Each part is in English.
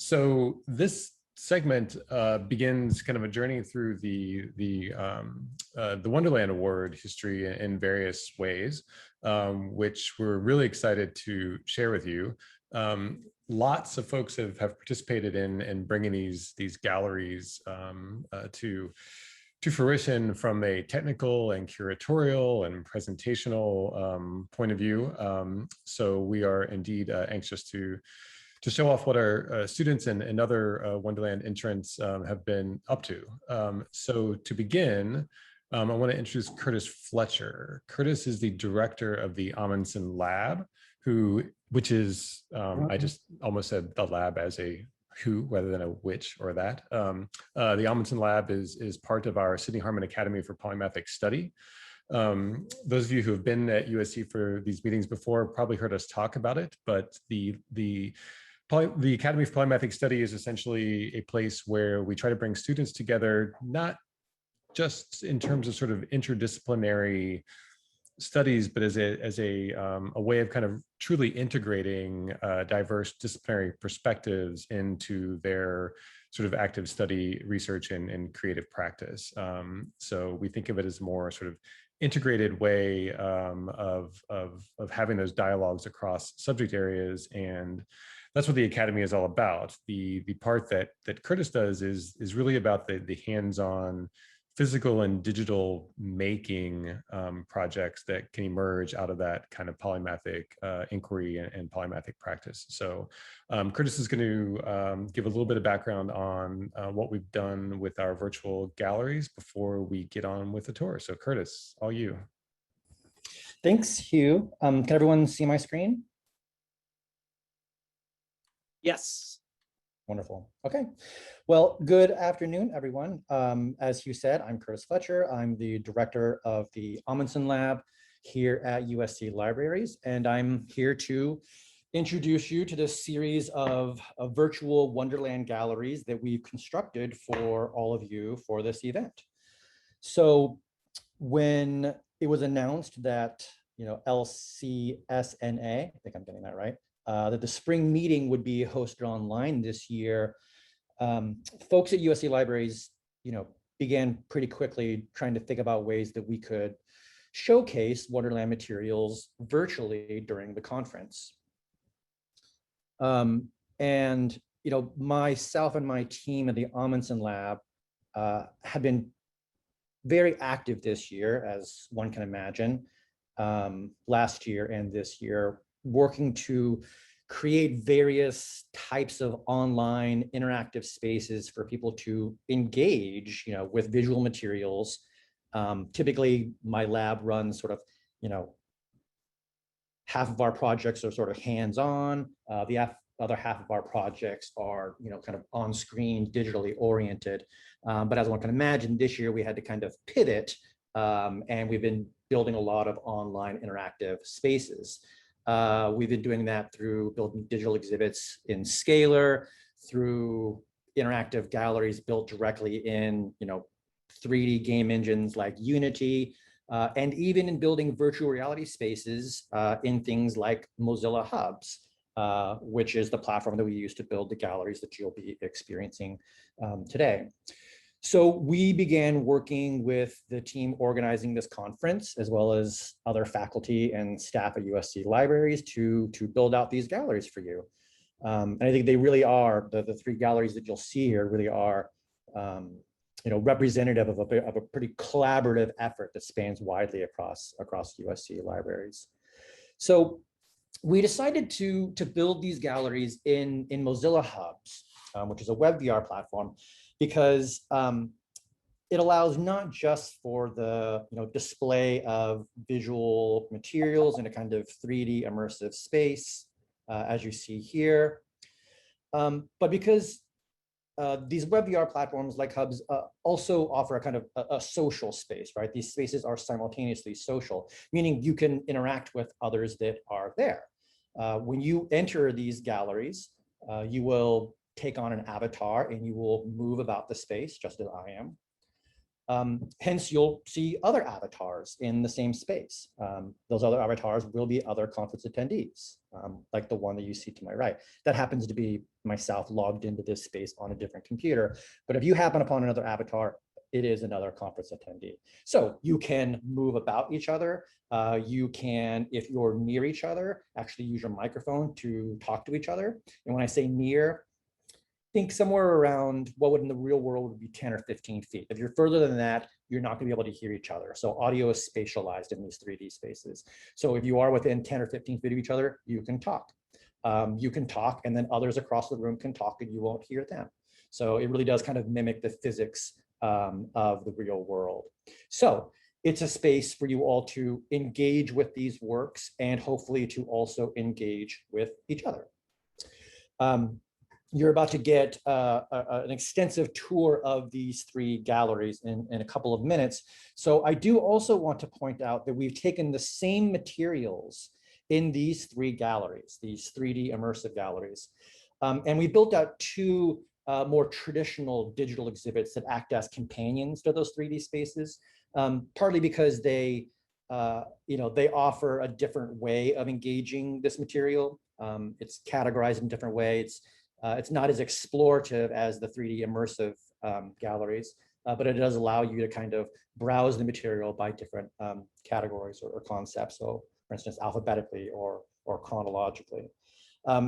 So this segment begins kind of a journey through the Wonderland Award history in various ways, which we're really excited to share with you. Lots of folks have participated in bringing these galleries to fruition from a technical and curatorial and presentational point of view. So we are indeed anxious to show off what our students and other Wonderland interns have been up to. So to begin, I want to introduce Curtis Fletcher. Curtis is the director of the Amundsen Lab, which is, I just almost said the lab as a who rather than a which or that. The Amundsen Lab is part of our Sydney Harman Academy for Polymathic Study. Those of you who have been at USC for these meetings before probably heard us talk about it, but the Academy for Polymathic Study is essentially a place where we try to bring students together, not just in terms of sort of interdisciplinary studies, but as a way of kind of truly integrating diverse disciplinary perspectives into their sort of active study, research, and creative practice. So we think of it as more sort of integrated way of having those dialogues across subject areas, and that's what the Academy is all about. The part that Curtis does is really about the hands-on physical and digital making projects that can emerge out of that kind of polymathic inquiry and polymathic practice. So Curtis is going to give a little bit of background on what we've done with our virtual galleries before we get on with the tour. So Curtis, all you. Thanks, Hugh. Can everyone see my screen? Yes. Wonderful. Okay. Well, good afternoon, everyone. As Hugh said, I'm Curtis Fletcher. I'm the director of the Amundsen Lab here at USC Libraries, and I'm here to introduce you to this series of virtual Wonderland galleries that we've constructed for all of you for this event. So when it was announced that, LCSNA, I think I'm getting that right, that the spring meeting would be hosted online this year, folks at USC Libraries, began pretty quickly trying to think about ways that we could showcase Wonderland materials virtually during the conference. And myself and my team at the Amundsen Lab have been very active this year, as one can imagine, last year and this year, working to create various types of online interactive spaces for people to engage, with visual materials. Typically, my lab runs sort of, half of our projects are sort of hands-on. The other half of our projects are, kind of on-screen, digitally oriented. But as one can imagine, this year we had to kind of pivot, and we've been building a lot of online interactive spaces. We've been doing that through building digital exhibits in Scalar, through interactive galleries built directly in, 3D game engines like Unity, and even in building virtual reality spaces in things like Mozilla Hubs, which is the platform that we use to build the galleries that you'll be experiencing today. So we began working with the team organizing this conference, as well as other faculty and staff at USC Libraries to build out these galleries for you. And I think they really are, the three galleries that you'll see here really are representative of a pretty collaborative effort that spans widely across USC Libraries. So we decided to build these galleries in Mozilla Hubs, which is a web VR platform, because it allows not just for the display of visual materials in a kind of 3D immersive space, as you see here, but because these web VR platforms like Hubs also offer a kind of a social space, right? These spaces are simultaneously social, meaning you can interact with others that are there. When you enter these galleries, you will take on an avatar and you will move about the space just as I am. Hence, you'll see other avatars in the same space. Those other avatars will be other conference attendees, like the one that you see to my right. That happens to be myself logged into this space on a different computer. But if you happen upon another avatar, it is another conference attendee. So you can move about each other. You can, if you're near each other, actually use your microphone to talk to each other. And when I say near, think somewhere around what would in the real world would be 10 or 15 feet. If you're further than that, you're not going to be able to hear each other. So audio is spatialized in these 3D spaces. So if you are within 10 or 15 feet of each other, you can talk. And then others across the room can talk and you won't hear them. So it really does kind of mimic the physics of the real world. So it's a space for you all to engage with these works and hopefully to also engage with each other. You're about to get an extensive tour of these 3 galleries in a couple of minutes. So I do also want to point out that we've taken the same materials in these 3 galleries, these 3D immersive galleries. And we built out 2 more traditional digital exhibits that act as companions to those 3D spaces, partly because they offer a different way of engaging this material. It's categorized in a different way. It's not as explorative as the 3D immersive galleries, but it does allow you to kind of browse the material by different categories or concepts. So for instance, alphabetically or chronologically.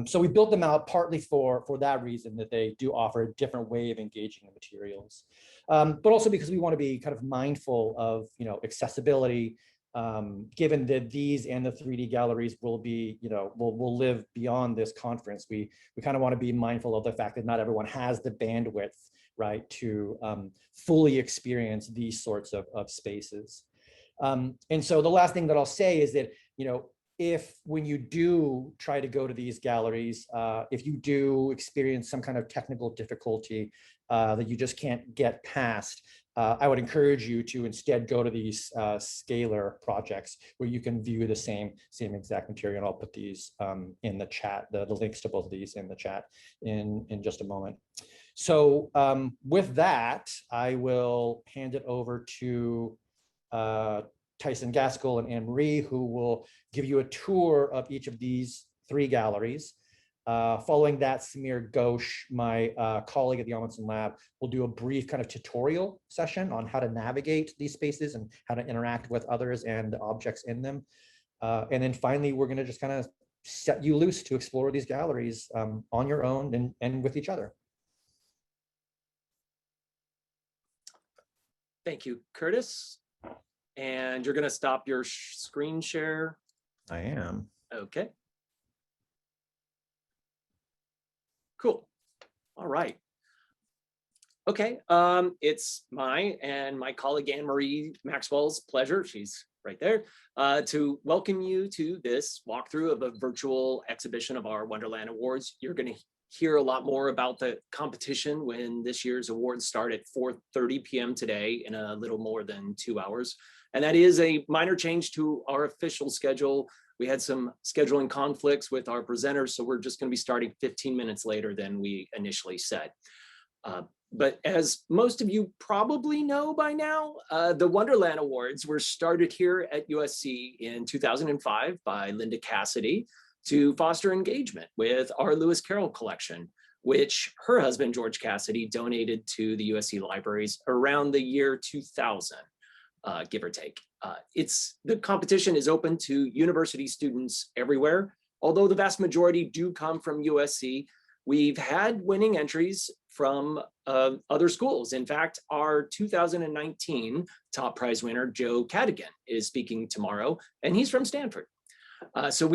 So we built them out partly for that reason, that they do offer a different way of engaging the materials, but also because we want to be kind of mindful of accessibility, given that these and the 3D galleries will be, will live beyond this conference. We kind of want to be mindful of the fact that not everyone has the bandwidth, right, to fully experience these sorts of spaces. And so the last thing that I'll say is that, if when you do try to go to these galleries, if you do experience some kind of technical difficulty that you just can't get past, I would encourage you to instead go to these scalar projects where you can view the same exact material. And I'll put these in the chat, the links to both of these in the chat in just a moment. So with that, I will hand it over to Tyson, Gaskill, and Anne-Marie, who will give you a tour of each of these 3 galleries. Following that, Samir Ghosh, my colleague at the Amundsen Lab, will do a brief kind of tutorial session on how to navigate these spaces and how to interact with others and the objects in them. And then finally, we're going to just kind of set you loose to explore these galleries on your own and with each other. Thank you, Curtis. And you're going to stop your screen share? I am. Okay. Cool. All right. Okay. It's my and my colleague Anne-Marie Maxwell's pleasure, she's right there, to welcome you to this walkthrough of a virtual exhibition of our Wonderland Awards. You're going to hear a lot more about the competition when this year's awards start at 4:30 p.m. today in a little more than 2 hours. And that is a minor change to our official schedule. We had some scheduling conflicts with our presenters, so we're just going to be starting 15 minutes later than we initially said. But as most of you probably know by now, the Wonderland Awards were started here at USC in 2005 by Linda Cassidy to foster engagement with our Lewis Carroll collection, which her husband, George Cassidy, donated to the USC libraries around the year 2000. Give or take. The competition is open to university students everywhere. Although the vast majority do come from USC, we've had winning entries from other schools. In fact, our 2019 top prize winner, Joe Cadigan, is speaking tomorrow, and he's from Stanford. So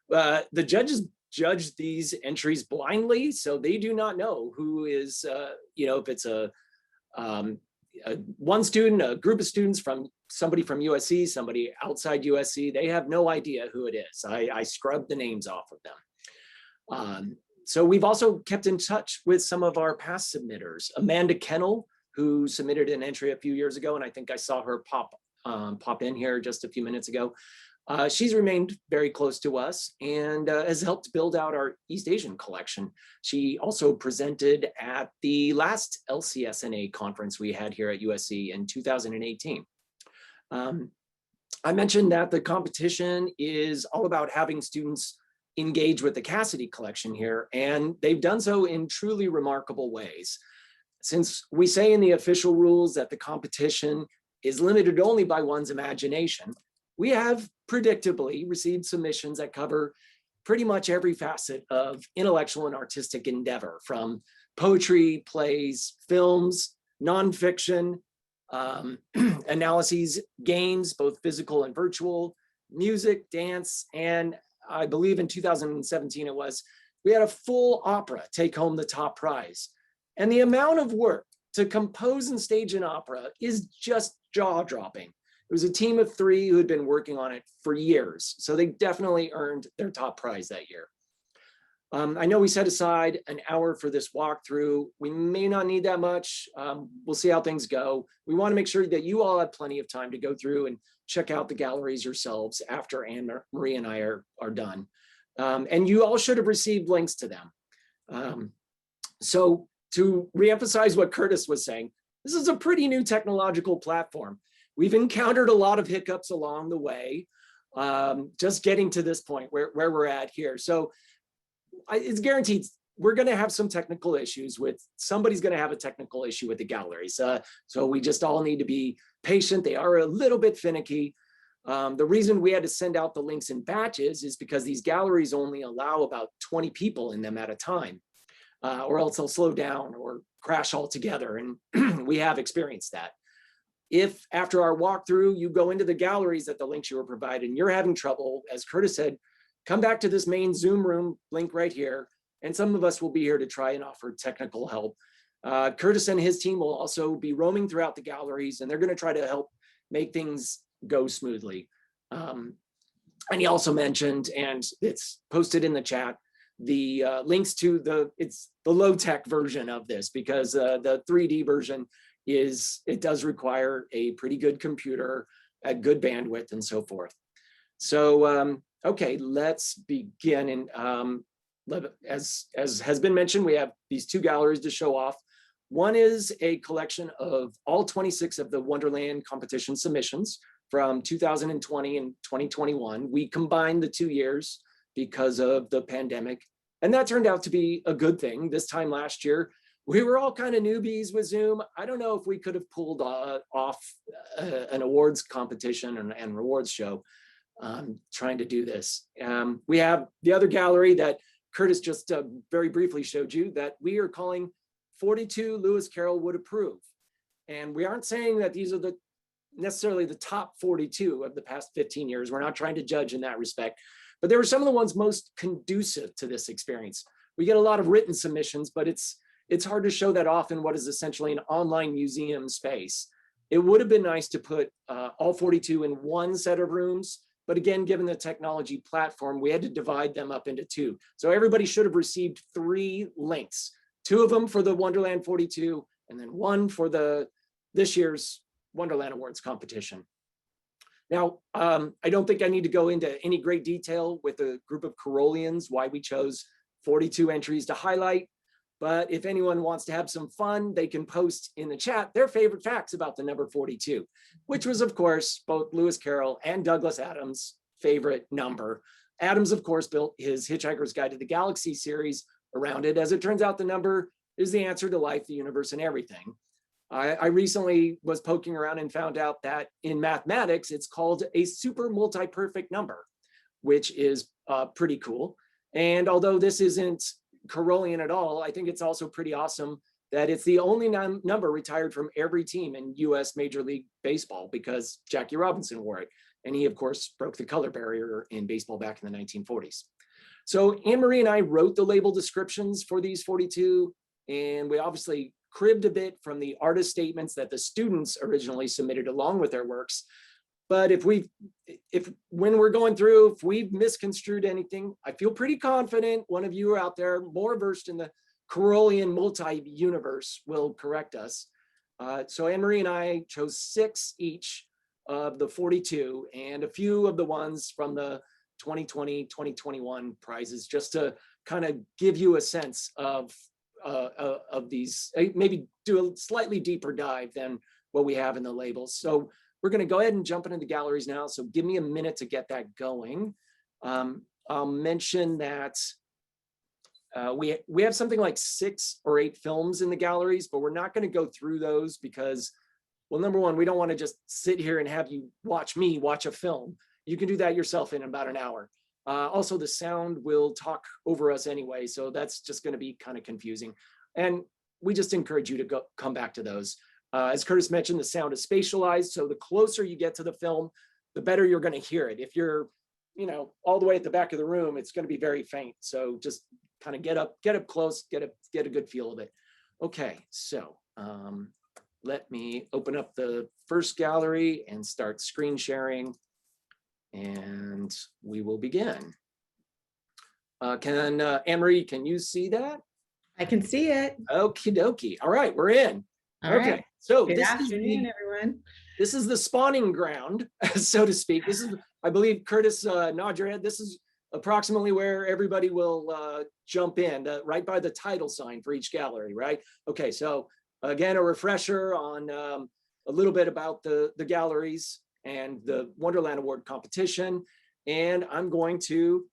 the judges judge these entries blindly, so they do not know who is, if it's one student, a group of students from somebody from USC, somebody outside USC, they have no idea who it is. I scrubbed the names off of them. So we've also kept in touch with some of our past submitters. Amanda Kennel, who submitted an entry a few years ago, and I think I saw her pop in here just a few minutes ago. She's remained very close to us and has helped build out our East Asian collection. She also presented at the last LCSNA conference we had here at USC in 2018. I mentioned that the competition is all about having students engage with the Cassidy collection here, and they've done so in truly remarkable ways. Since we say in the official rules that the competition is limited only by one's imagination, we have predictably received submissions that cover pretty much every facet of intellectual and artistic endeavor, from poetry, plays, films, nonfiction, analyses, games, both physical and virtual, music, dance, and I believe in 2017 we had a full opera take home the top prize. And the amount of work to compose and stage an opera is just jaw-dropping. It was a team of 3 who had been working on it for years, so they definitely earned their top prize that year. I know we set aside an hour for this walkthrough. We may not need that much. We'll see how things go. We want to make sure that you all have plenty of time to go through and check out the galleries yourselves after Anne-Marie and I are done. And you all should have received links to them. So to reemphasize what Curtis was saying, this is a pretty new technological platform. We've encountered a lot of hiccups along the way, just getting to this point where we're at here. So it's guaranteed we're going to have some technical issues with, somebody's going to have a technical issue with the galleries. So we just all need to be patient. They are a little bit finicky. The reason we had to send out the links in batches is because these galleries only allow about 20 people in them at a time, or else they'll slow down or crash altogether. And we have experienced that. If after our walkthrough, you go into the galleries at the links you were provided and you're having trouble, as Curtis said, come back to this main Zoom room link right here. And some of us will be here to try and offer technical help. Curtis and his team will also be roaming throughout the galleries, and they're going to try to help make things go smoothly. And he also mentioned, and it's posted in the chat, the links to it's the low-tech version of this, because the 3D version it does require a pretty good computer, a good bandwidth, and so forth. So, okay, let's begin. And as has been mentioned, we have these 2 galleries to show off. One is a collection of all 26 of the Wonderland competition submissions from 2020 and 2021. We combined the 2 years because of the pandemic, and that turned out to be a good thing. This time last year, we were all kind of newbies with Zoom. I don't know if we could have pulled off an awards competition and rewards show trying to do this. We have the other gallery that Curtis just very briefly showed you that we are calling 42 Lewis Carroll would approve. And we aren't saying that these are necessarily the top 42 of the past 15 years. We're not trying to judge in that respect, but they were some of the ones most conducive to this experience. We get a lot of written submissions, but it's hard to show that off in what is essentially an online museum space. It would have been nice to put all 42 in one set of rooms, but again, given the technology platform, we had to divide them up into 2. So everybody should have received 3 links, 2 of them for the Wonderland 42, and then 1 for this year's Wonderland Awards competition. Now, I don't think I need to go into any great detail with a group of Carrollians why we chose 42 entries to highlight. But if anyone wants to have some fun, they can post in the chat their favorite facts about the number 42, which was, of course, both Lewis Carroll and Douglas Adams' favorite number. Adams, of course, built his Hitchhiker's Guide to the Galaxy series around it. As it turns out, the number is the answer to life, the universe, and everything. I recently was poking around and found out that in mathematics, it's called a super multi-perfect number, which is pretty cool. And although this isn't Carrollian at all, I think it's also pretty awesome that it's the only number retired from every team in US Major League Baseball, because Jackie Robinson wore it. And he, of course, broke the color barrier in baseball back in the 1940s. So Anne-Marie and I wrote the label descriptions for these 42, and we obviously cribbed a bit from the artist statements that the students originally submitted along with their works. But if when we're going through, if we've misconstrued anything, I feel pretty confident one of you are out there more versed in the Carrollian multi-universe will correct us. So Anne-Marie and I chose 6 each of the 42 and a few of the ones from the 2020, 2021 prizes, just to kind of give you a sense of these, maybe do a slightly deeper dive than what we have in the labels. So we're going to go ahead and jump into the galleries now. So give me a minute to get that going. I'll mention that we have something like 6 or 8 films in the galleries, but we're not going to go through those because, well, number one, we don't want to just sit here and have you watch me watch a film. You can do that yourself in about an hour. Also, the sound will talk over us anyway, so that's just going to be kind of confusing. And we just encourage you to come back to those. As Curtis mentioned, the sound is spatialized, so the closer you get to the film, the better you're going to hear it. If you're, all the way at the back of the room, it's going to be very faint. So just kind of get up close, get a good feel of it. Okay, so let me open up the first gallery and start screen sharing, and we will begin. Anne-Marie, can you see that? I can see it. Okie dokie. All right, we're in. All okay, right. so Good this afternoon, is everyone. this is the spawning ground, so to speak. This is, I believe, Curtis, nod your head. This is approximately where everybody will jump in, right by the title sign for each gallery, right? Okay, so again, a refresher on a little bit about the galleries and the Wonderland Award competition. And I'm going to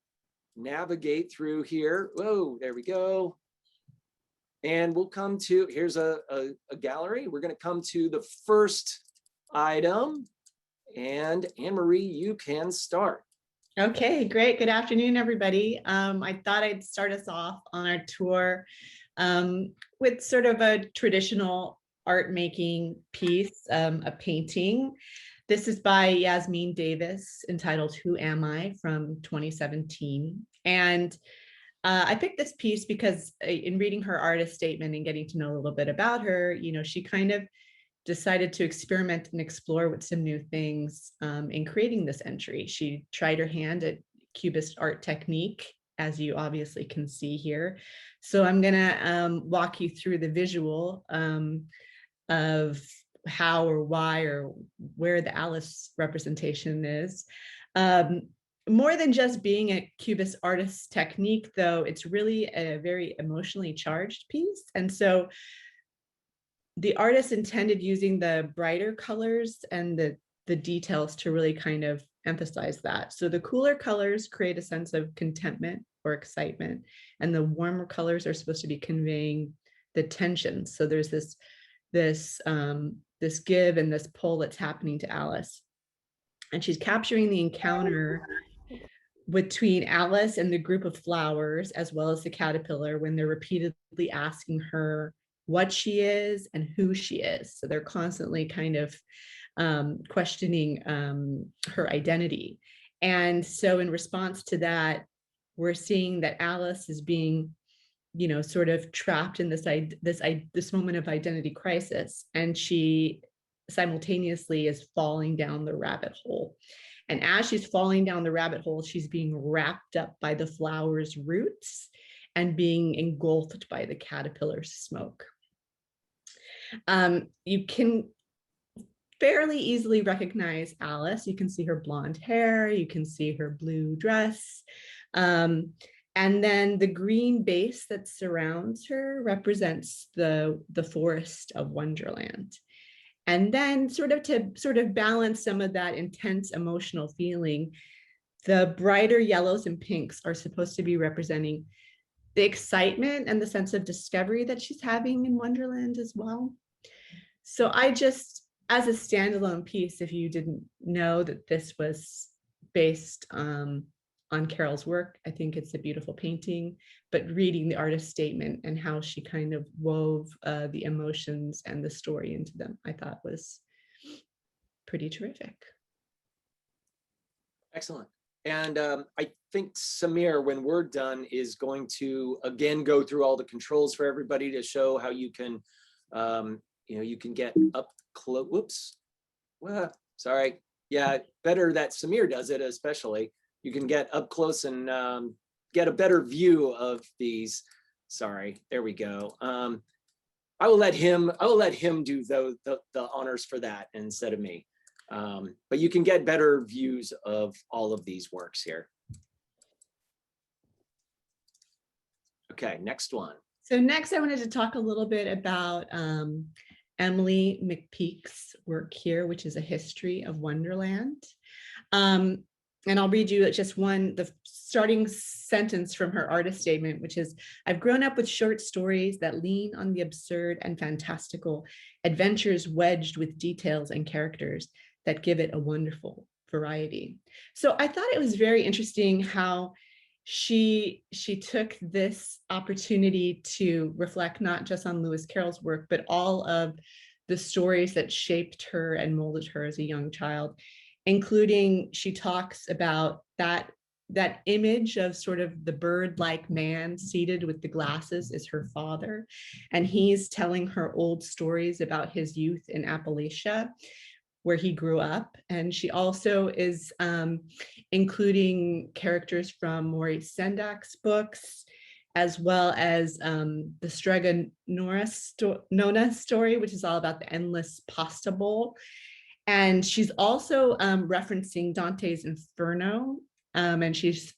navigate through here. Whoa, there we go. And we'll come to, here's a gallery. We're going to come to the first item. And Anne-Marie, you can start. Okay, great. Good afternoon, everybody. I thought I'd start us off on our tour with sort of a traditional art making piece, a painting. This is by Yasmin Davis, entitled Who Am I, from 2017. And I picked this piece because in reading her artist statement and getting to know a little bit about her, she kind of decided to experiment and explore with some new things in creating this entry. She tried her hand at Cubist art technique, as you obviously can see here. So I'm gonna walk you through the visual of how or why or where the Alice representation is. More than just being a Cubist artist technique, though, it's really a very emotionally charged piece. And so the artist intended using the brighter colors and the details to really kind of emphasize that. So the cooler colors create a sense of contentment or excitement, and the warmer colors are supposed to be conveying the tension. So there's this give and this pull that's happening to Alice. And she's capturing the encounter between Alice and the group of flowers, as well as the caterpillar, when they're repeatedly asking her what she is and who she is. So they're constantly kind of questioning her identity. And so in response to that, we're seeing that Alice is being, sort of trapped in this moment of identity crisis. And she simultaneously is falling down the rabbit hole. And as she's falling down the rabbit hole, she's being wrapped up by the flower's roots and being engulfed by the caterpillar's smoke. You can fairly easily recognize Alice. You can see her blonde hair, you can see her blue dress. And then the green base that surrounds her represents the forest of Wonderland. And then to balance some of that intense emotional feeling, the brighter yellows and pinks are supposed to be representing the excitement and the sense of discovery that she's having in Wonderland as well. So I just, as a standalone piece, if you didn't know that this was based on Carroll's work, I think it's a beautiful painting, but reading the artist statement and how she kind of wove the emotions and the story into them, I thought was pretty terrific. Excellent. And I think Samir, when we're done, is going to again go through all the controls for everybody to show how you can, you can get up close. Whoops. Well, sorry. Yeah, better that Samir does it, especially. You can get up close and get a better view of these. Sorry, there we go. I will let him do the honors for that instead of me. But you can get better views of all of these works here. Okay, next one. So next I wanted to talk a little bit about Emily Mcpeak's work here, which is a history of Wonderland. And I'll read you just the starting sentence from her artist statement, which is, "I've grown up with short stories that lean on the absurd and fantastical, adventures wedged with details and characters that give it a wonderful variety." So I thought it was very interesting how she took this opportunity to reflect not just on Lewis Carroll's work, but all of the stories that shaped her and molded her as a young child, including she talks about that image of sort of the bird-like man seated with the glasses is her father. And he's telling her old stories about his youth in Appalachia, where he grew up. And she also is including characters from Maurice Sendak's books, as well as the Strega Nona story, which is all about the endless pasta bowl. And she's also referencing Dante's Inferno, and she's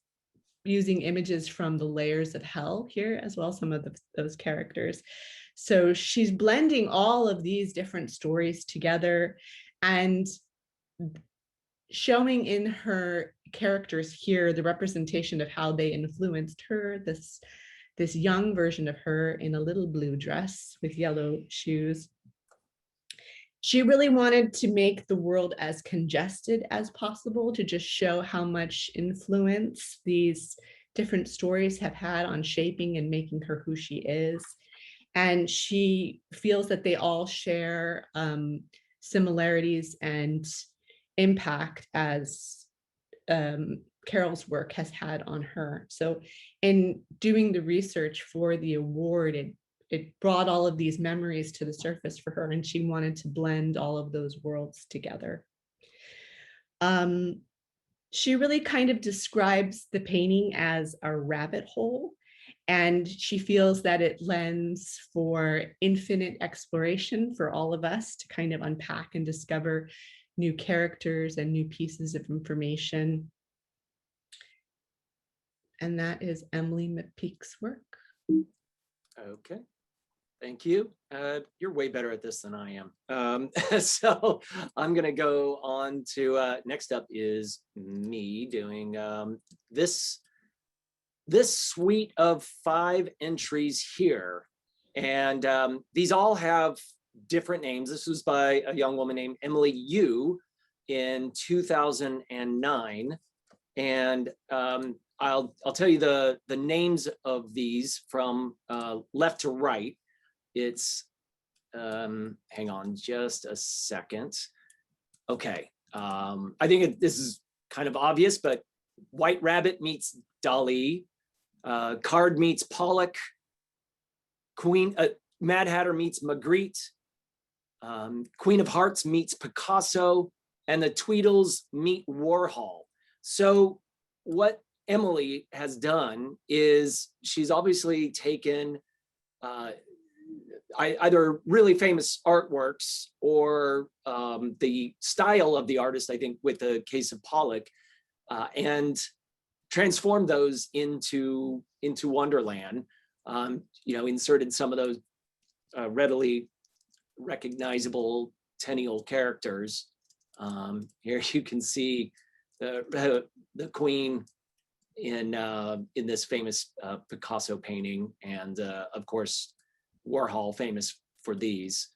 using images from the Layers of Hell here as well, some of those characters. So she's blending all of these different stories together and showing in her characters here the representation of how they influenced her, this young version of her in a little blue dress with yellow shoes. She really wanted to make the world as congested as possible to just show how much influence these different stories have had on shaping and making her who she is. And she feels that they all share similarities and impact as Carroll's work has had on her. So in doing the research for the award, it brought all of these memories to the surface for her, and she wanted to blend all of those worlds together. She really kind of describes the painting as a rabbit hole, and she feels that it lends for infinite exploration for all of us to kind of unpack and discover new characters and new pieces of information. And that is Emily Mcpeak's work. Okay. Thank you. You're way better at this than I am. So I'm going to go on to next up is me doing this suite of 5 entries here. And these all have different names. This was by a young woman named Emily Yu in 2009. And I'll tell you the names of these from left to right. It's, hang on just a second. Okay, I think this is kind of obvious, but White Rabbit meets Dali, Card meets Pollock, Mad Hatter meets Magritte, Queen of Hearts meets Picasso, and the Tweedles meet Warhol. So what Emily has done is she's obviously taken either really famous artworks or the style of the artist, I think with the case of Pollock, and transformed those into Wonderland. Inserted some of those readily recognizable Tenniel characters. Here you can see the Queen in this famous Picasso painting, and of course Warhol, famous for these.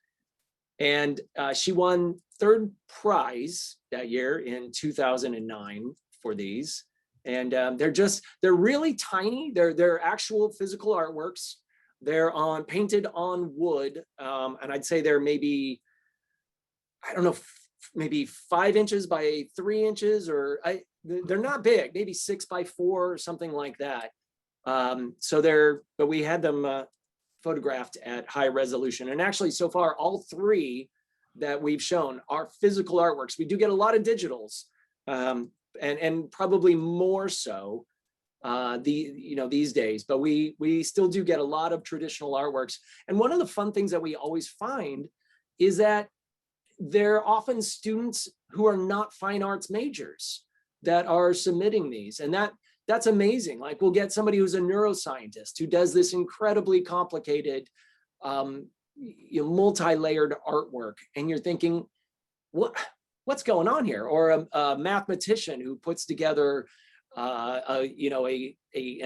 And she won 3rd prize that year in 2009 for these. And they're really tiny. They're actual physical artworks. They're painted on wood, and I'd say they're maybe, I don't know, maybe 5 inches by 3 inches, or they're not big, maybe 6 by 4 or something like that. But we had them photographed at high resolution. And actually, so far, all 3 that we've shown are physical artworks. We do get a lot of digitals, and probably more so these days, but we still do get a lot of traditional artworks. And one of the fun things that we always find is that they're often students who are not fine arts majors that are submitting these. And that's amazing. Like we'll get somebody who's a neuroscientist who does this incredibly complicated, multi-layered artwork. And you're thinking, what's going on here? Or a mathematician who puts together an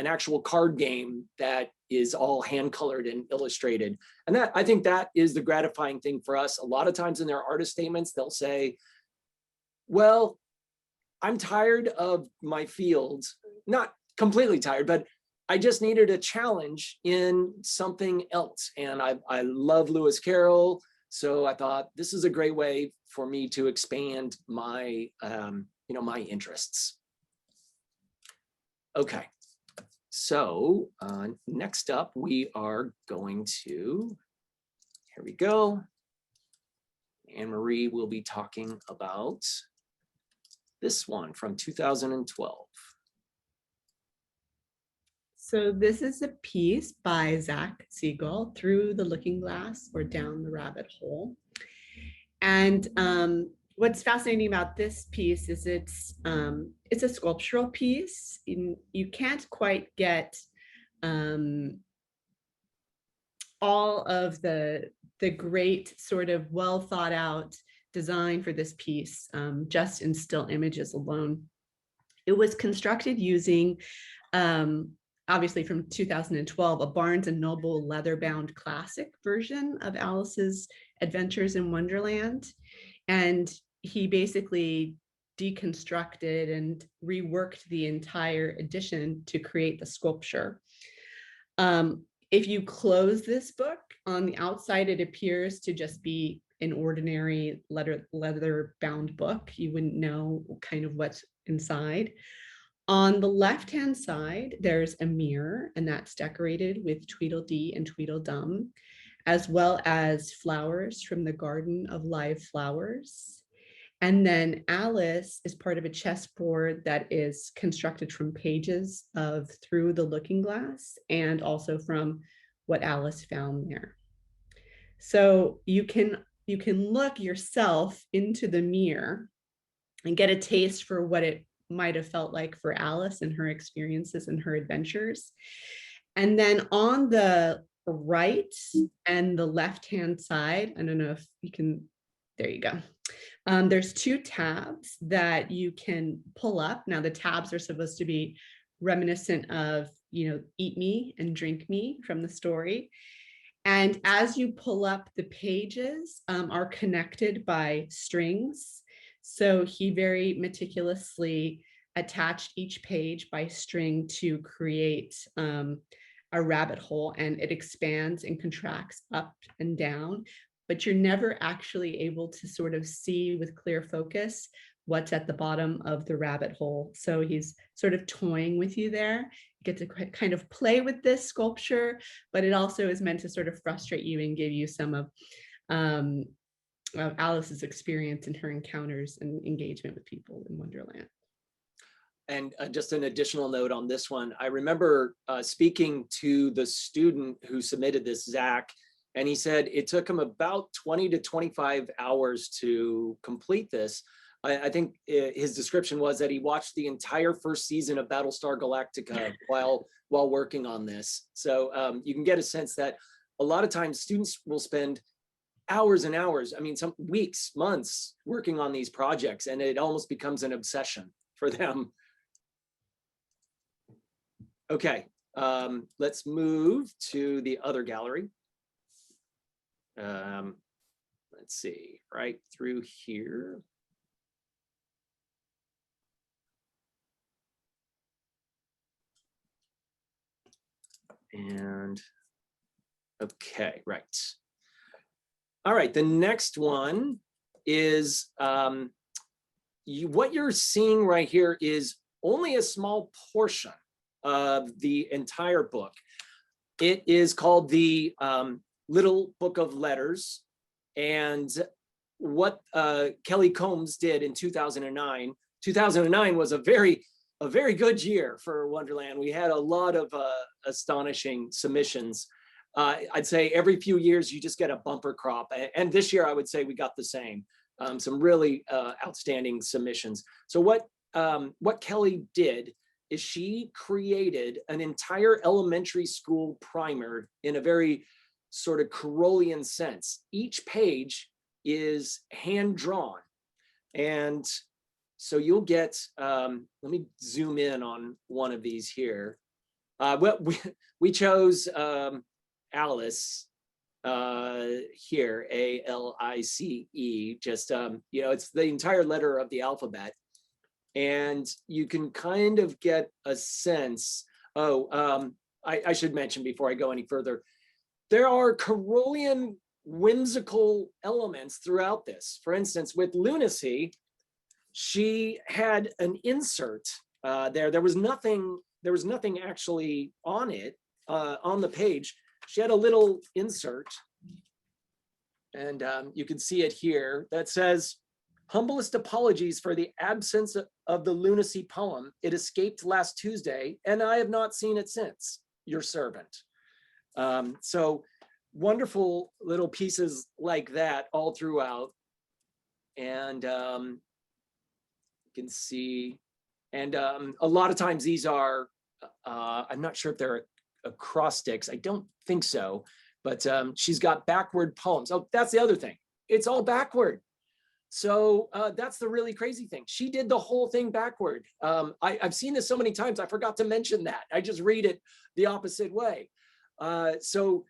actual card game that is all hand colored and illustrated. And I think that is the gratifying thing for us. A lot of times in their artist statements, they'll say, well, I'm tired of my field, not completely tired, but I just needed a challenge in something else. And I love Lewis Carroll. So I thought this is a great way for me to expand my, my interests. Okay, so next up, we are going to, here we go. Anne-Marie will be talking about this one from 2012. So this is a piece by Zach Siegel, Through the Looking Glass or Down the Rabbit Hole. And what's fascinating about this piece is it's a sculptural piece. You can't quite get all of the great sort of well thought out design for this piece just in still images alone. It was constructed using obviously from 2012, a Barnes & Noble leather-bound classic version of Alice's Adventures in Wonderland. And he basically deconstructed and reworked the entire edition to create the sculpture. If you close this book, on the outside, it appears to just be an ordinary leather-bound book. You wouldn't know kind of what's inside. On the left-hand side, there's a mirror, and that's decorated with Tweedledee and Tweedledum, as well as flowers from the Garden of Live Flowers. And then Alice is part of a chessboard that is constructed from pages of Through the Looking Glass and also from what Alice found there. So you can look yourself into the mirror and get a taste for what it might have felt like for Alice and her experiences and her adventures. And then on the right and the left-hand side, I don't know if you can, there you go. There's two tabs that you can pull up. Now the tabs are supposed to be reminiscent of, Eat Me and Drink Me from the story. And as you pull up, the pages are connected by strings. So he very meticulously attached each page by string to create a rabbit hole, and it expands and contracts up and down, but you're never actually able to sort of see with clear focus what's at the bottom of the rabbit hole. So he's sort of toying with you there. You get to kind of play with this sculpture, but it also is meant to sort of frustrate you and give you some of Alice's experience and her encounters and engagement with people in Wonderland. And just an additional note on this one, I remember speaking to the student who submitted this, Zach, and he said it took him about 20 to 25 hours to complete this. I think his description was that he watched the entire first season of Battlestar Galactica while working on this. So you can get a sense that a lot of times students will spend hours and hours, I mean, some weeks, months working on these projects, and it almost becomes an obsession for them. Okay, let's move to the other gallery. Let's see, right through here. And okay, right. All right, the next one is what you're seeing right here is only a small portion of the entire book. It is called the Little Book of Letters. And what Kelly Combs did in 2009 was a very good year for Wonderland. We had a lot of astonishing submissions. I'd say every few years you just get a bumper crop. And this year I would say we got the same. some really outstanding submissions. So what Kelly did is she created an entire elementary school primer in a very sort of Carrollian sense. Each page is hand drawn. And so you'll get, let me zoom in on one of these here. Well, we chose Alice here, A-L-I-C-E, just, you know, it's the entire letter of the alphabet. And you can kind of get a sense, I should mention before I go any further, there are Carrollian whimsical elements throughout this. For instance, with Lunacy, she had an insert there. There was nothing actually on it, on the page. She had a little insert, and you can see it here, that says, "Humblest apologies for the absence of the Lunacy poem. It escaped last Tuesday, and I have not seen it since. Your servant." So wonderful little pieces like that all throughout. And you can see, and a lot of times these are, I'm not sure if they're acrostics. I don't think so, but she's got backward poems. Oh, that's the other thing. It's all backward. So that's the really crazy thing. She did the whole thing backward. I've seen this so many times, I forgot to mention that. I just read it the opposite way. So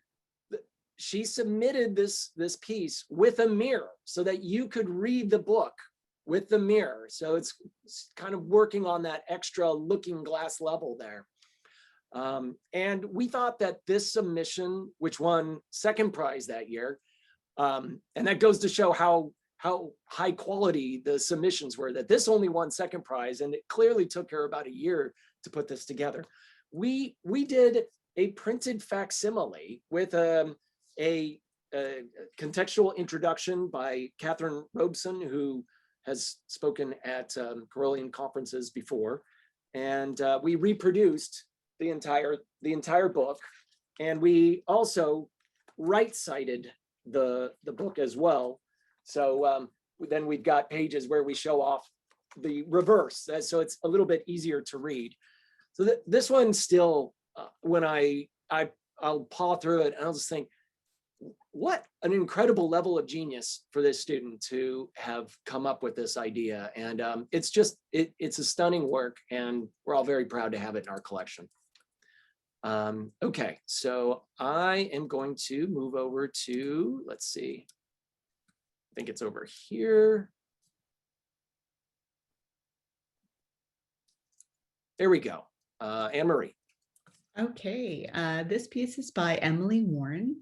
she submitted this piece with a mirror so that you could read the book with the mirror. So it's kind of working on that extra looking glass level there. And we thought that this submission, which won second prize that year, and that goes to show how high quality the submissions were, that this only won second prize, and it clearly took her about a year to put this together. We did a printed facsimile with a contextual introduction by Catherine Robeson, who has spoken at Carrollian conferences before, and we reproduced the entire book, and we also right-sided the book as well. So then we've got pages where we show off the reverse, so it's a little bit easier to read. So this one still, when I'll paw through it, and I'll just think, what an incredible level of genius for this student to have come up with this idea. And it's just, it's a stunning work, and we're all very proud to have it in our collection. Okay, so I am going to move over to, let's see, I think it's over here. There we go. Anne-Marie. Okay, this piece is by Emily Warren.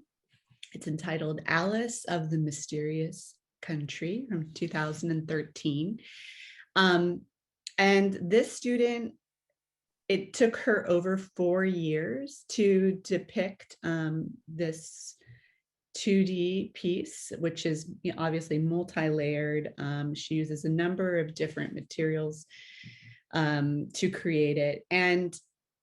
It's entitled Alice of the Mysterious Country from 2013. And this student, it took her over 4 years to depict this 2D piece, which is obviously multi-layered. She uses a number of different materials to create it. And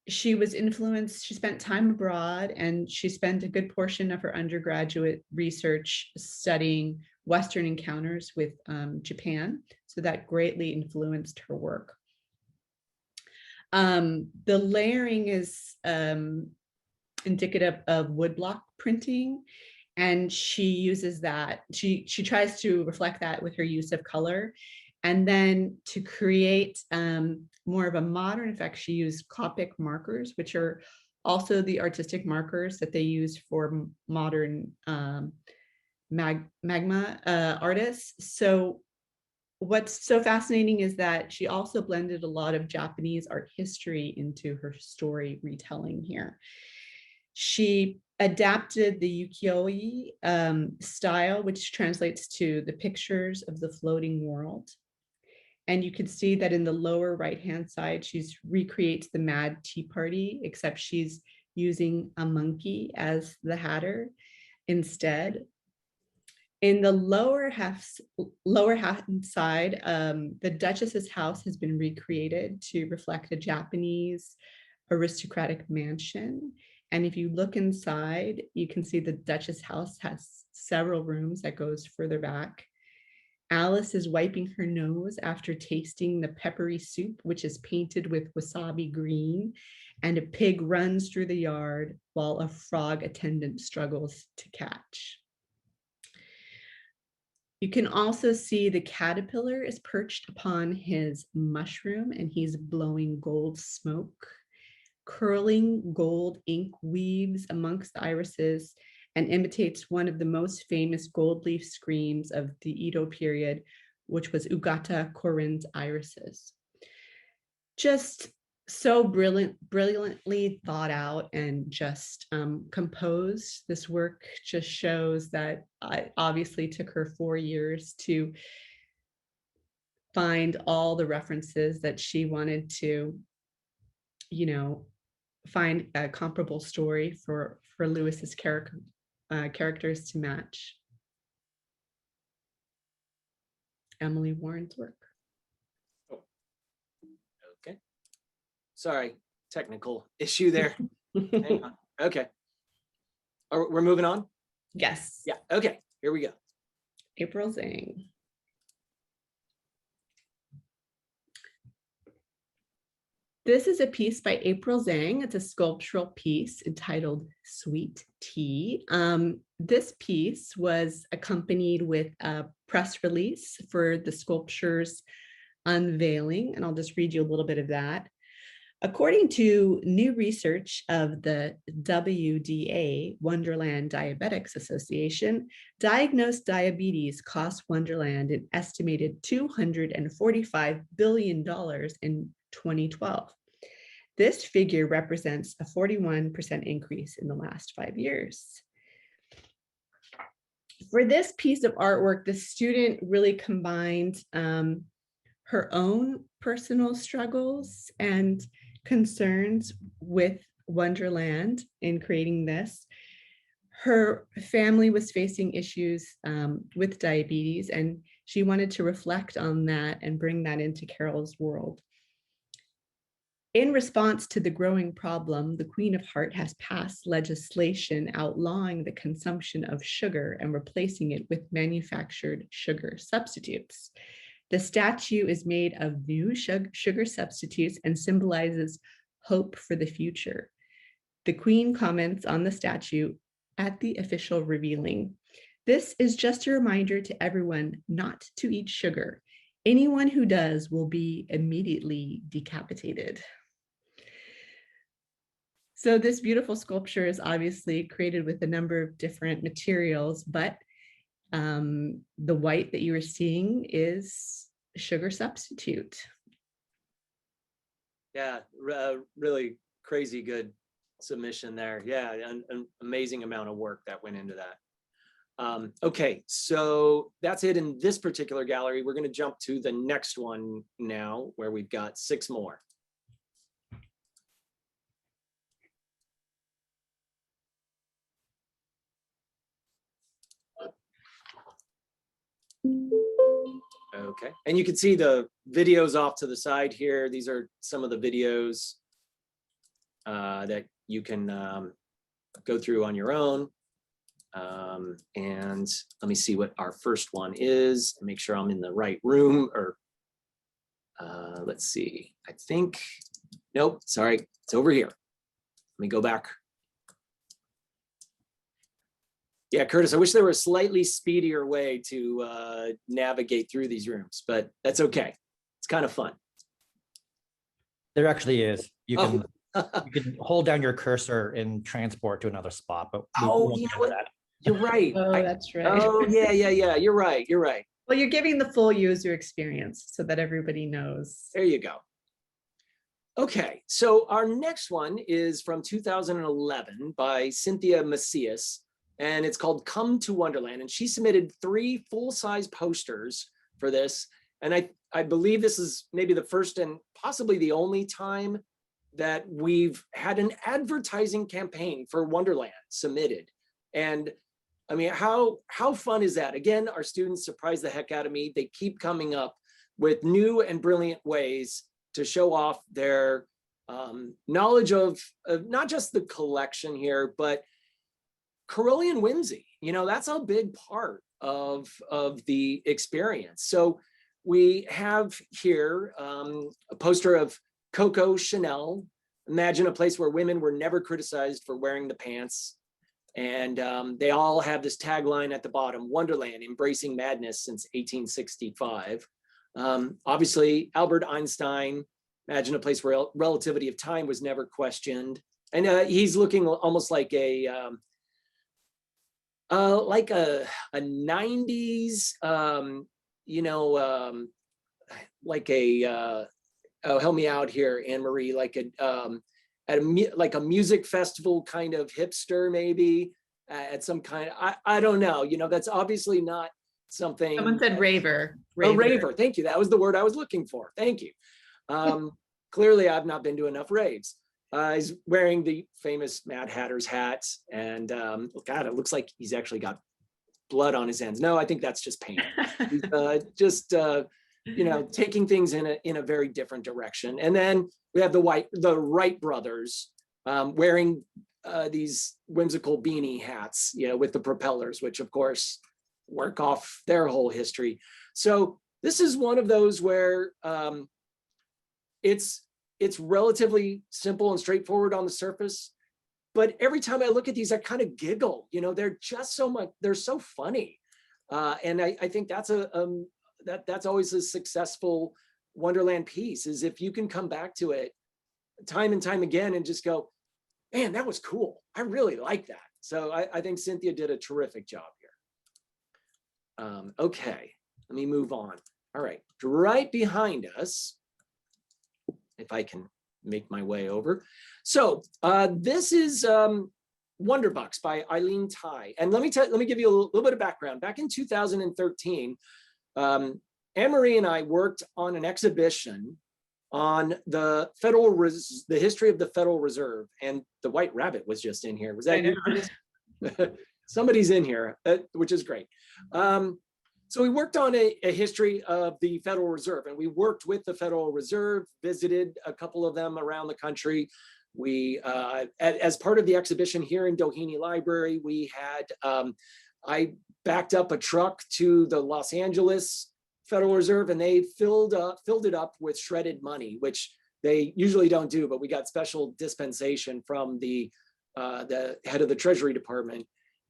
she was influenced, she spent time abroad, and she spent a good portion of her undergraduate research studying Western encounters with Japan. So that greatly influenced her work. The layering is indicative of woodblock printing, and she uses that. She tries to reflect that with her use of color. And then to create more of a modern effect, she used Copic markers, which are also the artistic markers that they use for modern magma artists. So what's so fascinating is that she also blended a lot of Japanese art history into her story retelling here. She adapted the ukiyo-e style, which translates to the pictures of the floating world. And you can see that in the lower right-hand side, she's recreates the Mad Tea Party, except she's using a monkey as the hatter instead. In the lower half side, the Duchess's house has been recreated to reflect a Japanese aristocratic mansion. And if you look inside, you can see the Duchess house has several rooms that goes further back. Alice is wiping her nose after tasting the peppery soup, which is painted with wasabi green, and a pig runs through the yard while a frog attendant struggles to catch. You can also see the caterpillar is perched upon his mushroom and he's blowing gold smoke. Curling gold ink weaves amongst the irises and imitates one of the most famous gold leaf screams of the Edo period, which was Ugata Korin's irises. Just so brilliantly thought out and just composed. This work just shows that it obviously took her 4 years to find all the references that she wanted to, you know, find a comparable story for Lewis's characters to match Emily Warren's work. Oh. Okay. Sorry, technical issue there. Hang on. Okay. We're moving on? Yes. Yeah, okay, here we go. April Zang. This is a piece by April Zang. It's a sculptural piece entitled Sweet Tea. This piece was accompanied with a press release for the sculpture's unveiling, and I'll just read you a little bit of that. According to new research of the WDA, Wonderland Diabetics Association, diagnosed diabetes cost Wonderland an estimated $245 billion in 2012. This figure represents a 41% increase in the last 5 years. For this piece of artwork, the student really combined her own personal struggles and concerns with Wonderland in creating this. Her family was facing issues with diabetes, and she wanted to reflect on that and bring that into Carroll's world. In response to the growing problem, the Queen of Heart has passed legislation outlawing the consumption of sugar and replacing it with manufactured sugar substitutes. The statue is made of new sugar substitutes and symbolizes hope for the future. The Queen comments on the statue at the official revealing. This is just a reminder to everyone not to eat sugar. Anyone who does will be immediately decapitated. So this beautiful sculpture is obviously created with a number of different materials, but the white that you are seeing is sugar substitute. Yeah, really crazy good submission there. Yeah, an amazing amount of work that went into that. Okay, so that's it in this particular gallery. We're going to jump to the next one now, where we've got 6 more. Okay, and you can see the videos off to the side here. These are some of the videos that you can go through on your own. And let me see what our first one is, make sure I'm in the right room, or let's see, I think, nope, sorry, it's over here. Let me go back. Yeah, Curtis, I wish there were a slightly speedier way to navigate through these rooms, but that's okay. It's kind of fun. There actually is. You can you can hold down your cursor and transport to another spot, but we won't you get know into what? that. You're right. Oh, that's right. Oh, yeah. You're right. You're right. Well, you're giving the full user experience so that everybody knows. There you go. Okay, so our next one is from 2011 by Cynthia Macias, and it's called Come to Wonderland. And she submitted 3 full-size posters for this. And I believe this is maybe the first and possibly the only time that we've had an advertising campaign for Wonderland submitted. And I mean, how fun is that? Again, our students surprise the heck out of me. They keep coming up with new and brilliant ways to show off their knowledge of not just the collection here, but Carrollian whimsy. You know, that's a big part of the experience. So we have here a poster of Coco Chanel. Imagine a place where women were never criticized for wearing the pants. And they all have this tagline at the bottom, Wonderland, embracing madness since 1865. Obviously, Albert Einstein, imagine a place where relativity of time was never questioned. And he's looking almost like a 90s, like a, oh, help me out here, Anne Marie, like a music festival kind of hipster, maybe at some kind of, I don't know, that's obviously not something. Someone said raver. A raver, thank you. That was the word I was looking for. Thank you. Clearly, I've not been to enough raves. He's wearing the famous Mad Hatter's hat, and God, it looks like he's actually got blood on his hands. No, I think that's just paint. He's, taking things in a very different direction. And then we have the Wright brothers wearing these whimsical beanie hats, with the propellers, which of course work off their whole history. So this is one of those where it's relatively simple and straightforward on the surface, but every time I look at these, I kind of giggle. They're just they're so funny, and I think that's that's always a successful Wonderland piece, is if you can come back to it time and time again and just go, man, that was cool. I really like that. So I think Cynthia did a terrific job here. Okay, let me move on. All right, right behind us, if I can make my way over. So this is Wonderbucks by Eileen Tai. And let me give you a little bit of background. Back in 2013, Anne-Marie and I worked on an exhibition on the history of the Federal Reserve, and the White Rabbit was just in here. Was that you? Somebody's in here, which is great. So we worked on a history of the Federal Reserve, and we worked with the Federal Reserve, visited a couple of them around the country. We, as part of the exhibition here in Doheny Library, we had, I backed up a truck to the Los Angeles Federal Reserve, and they filled it up with shredded money, which they usually don't do, but we got special dispensation from the head of the Treasury Department.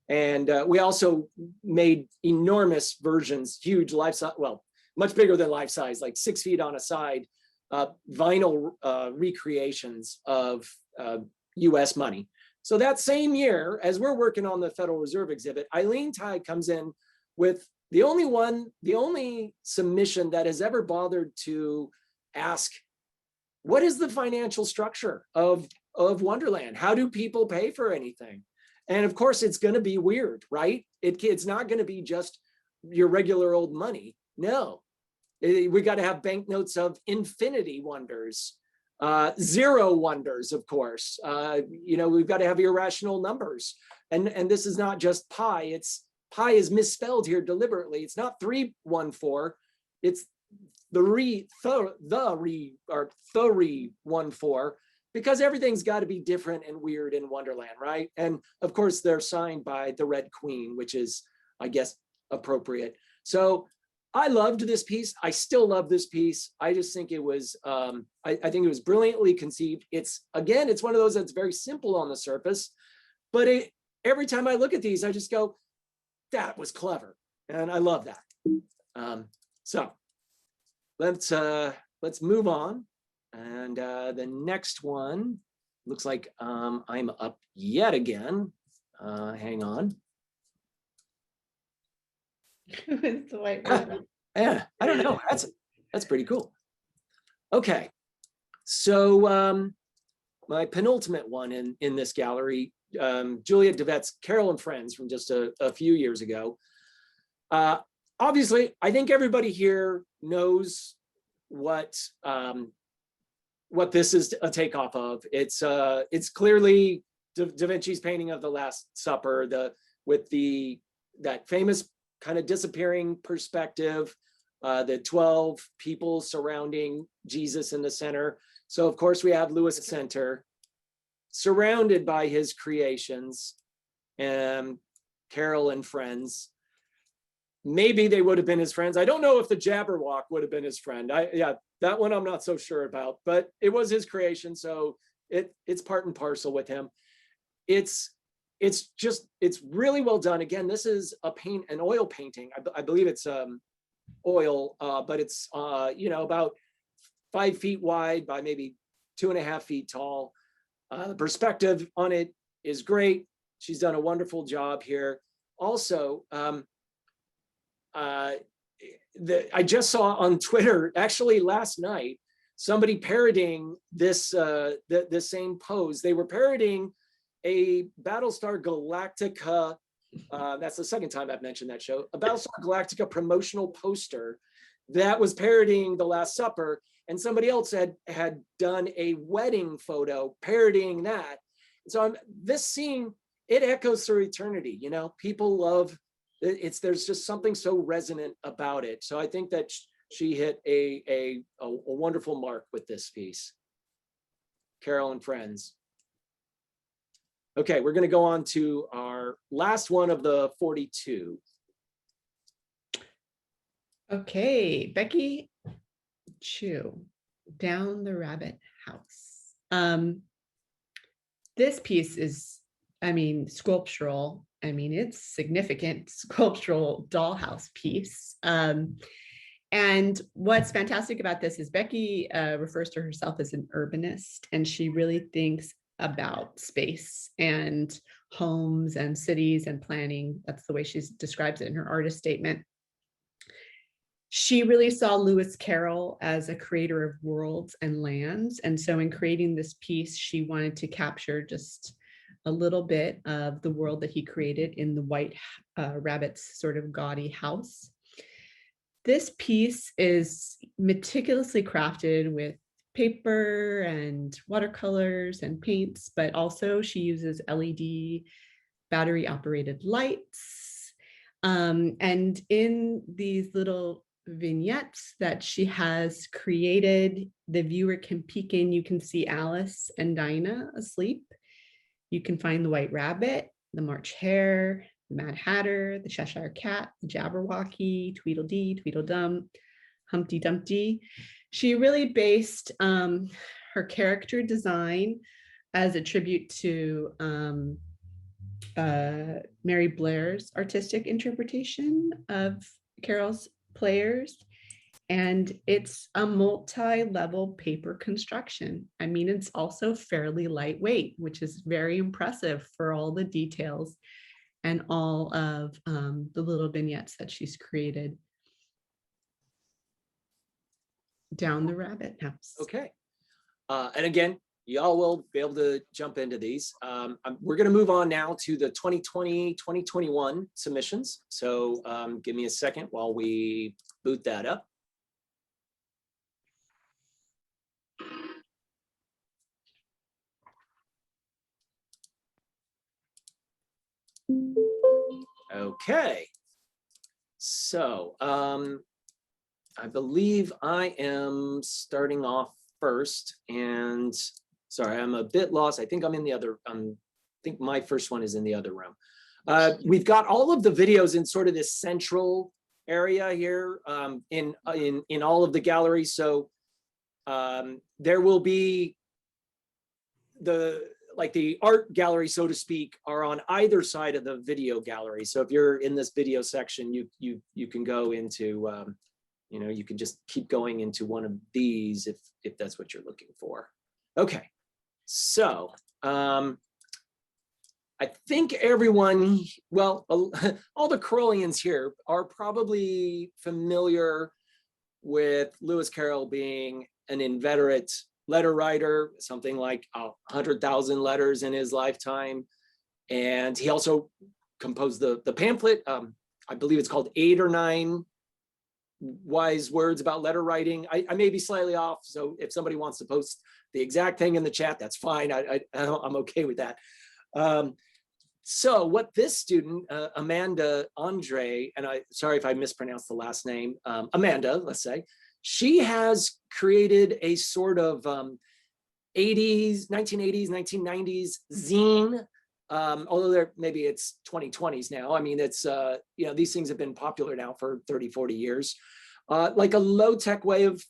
And we also made enormous versions, huge life size, well, much bigger than life size, like 6 feet on a side, vinyl recreations of US money. So that same year, as we're working on the Federal Reserve exhibit, Eileen Tai comes in with the only submission that has ever bothered to ask, what is the financial structure of Wonderland? How do people pay for anything? And of course, it's going to be weird, right? It's not going to be just your regular old money. No, we got to have banknotes of infinity wonders, zero wonders, of course. We've got to have irrational numbers. And this is not just pi. Pi is misspelled here deliberately. It's not 314. It's the 314. Because everything's got to be different and weird in Wonderland, right? And of course, they're signed by the Red Queen, which is, I guess, appropriate. So I loved this piece. I still love this piece. I just think it was, I think it was brilliantly conceived. It's one of those that's very simple on the surface, but every time I look at these, I just go, that was clever. And I love that. So let's move on. And the next one looks like I'm up yet again. Hang on. It's the White Rabbit. Yeah, I don't know. That's pretty cool. Okay, so my penultimate one in this gallery, Juliet Devette's Carroll and Friends from just a few years ago. Obviously, I think everybody here knows what this is a takeoff of. It's clearly Da Vinci's painting of the Last Supper, with that famous kind of disappearing perspective, the 12 people surrounding Jesus in the center. So of course we have Lewis at center, surrounded by his creations, and Carroll and Friends. maybe they would have been his friends. I don't know if the Jabberwock would have been his friend. Yeah, that one I'm not so sure about, but it was his creation, so it's part and parcel with him. It's really well done. Again, this is an oil painting. I believe it's oil, but it's about 5 feet wide by maybe 2.5 feet tall. The perspective on it is great. She's done a wonderful job here. Also, I just saw on Twitter, actually last night, somebody parodying this the same pose. They were parodying a Battlestar Galactica, that's the second time I've mentioned that show, a Battlestar Galactica promotional poster that was parodying The Last Supper, and somebody else had done a wedding photo parodying that. So this scene, it echoes through eternity. People love it. There's just something so resonant about it. So I think that she hit a wonderful mark with this piece. Carroll and friends. Okay, we're going to go on to our last one of the 42. Okay, Becky Chu, Down the Rabbit House. This piece is, sculptural. It's significant sculptural dollhouse piece. And what's fantastic about this is Becky refers to herself as an urbanist, and she really thinks about space and homes and cities and planning. That's the way she describes it in her artist statement. She really saw Lewis Carroll as a creator of worlds and lands. And so in creating this piece, she wanted to capture just a little bit of the world that he created in the White Rabbit's sort of gaudy house. This piece is meticulously crafted with paper and watercolors and paints, but also she uses LED battery operated lights. And in these little vignettes that she has created, the viewer can peek in. You can see Alice and Dinah asleep. You can find the White Rabbit, the March Hare, the Mad Hatter, the Cheshire Cat, the Jabberwocky, Tweedledee, Tweedledum, Humpty Dumpty. She really based her character design as a tribute to Mary Blair's artistic interpretation of Carroll's players. And it's a multi-level paper construction. It's also fairly lightweight, which is very impressive for all the details and all of the little vignettes that she's created. Down the Rabbit House. Okay. And again, y'all will be able to jump into these. We're going to move on now to the 2020, 2021 submissions. So give me a second while we boot that up. Okay. So I believe I am starting off first, and sorry, I'm a bit lost. I think I'm in the other, I think my first one is in the other room. We've got all of the videos in sort of this central area here in all of the galleries. So there will be the art gallery, so to speak, are on either side of the video gallery. So if you're in this video section, you can go into you can just keep going into one of these if that's what you're looking for. Okay, so I think everyone, well, all the Carrollians here are probably familiar with Lewis Carroll being an inveterate letter writer, something like 100,000 letters in his lifetime. And he also composed the pamphlet. I believe it's called 8 or 9 Wise Words About Letter Writing. I may be slightly off, so if somebody wants to post the exact thing in the chat, that's fine. I'm okay with that. So what this student, Amanda Andre, and sorry if I mispronounced the last name, Amanda, let's say, she has created a sort of 1980s, 1990s zine although maybe it's 2020s now. I mean, it's, you know, these things have been popular now for 30, 40 years. Like a low-tech way of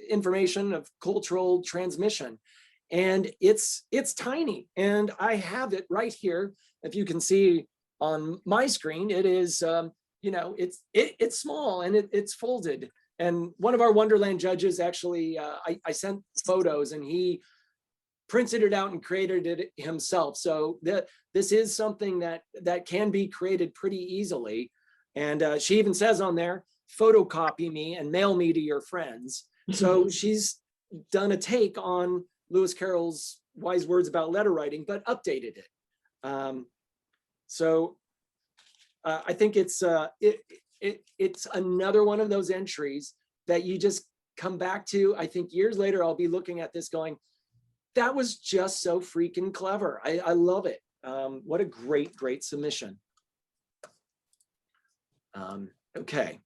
information, of cultural transmission. And it's tiny. And I have it right here. If you can see on my screen, it is, you know, it's small and it's folded. And one of our Wonderland judges actually, I sent photos and he printed it out and created it himself. So this is something that can be created pretty easily. And she even says on there, photocopy me and mail me to your friends. So she's done a take on Lewis Carroll's wise words about letter writing, but updated it. I think it's another one of those entries that you just come back to. I think years later, I'll be looking at this going, that was just so freaking clever. I love it. What a great, great submission. Okay.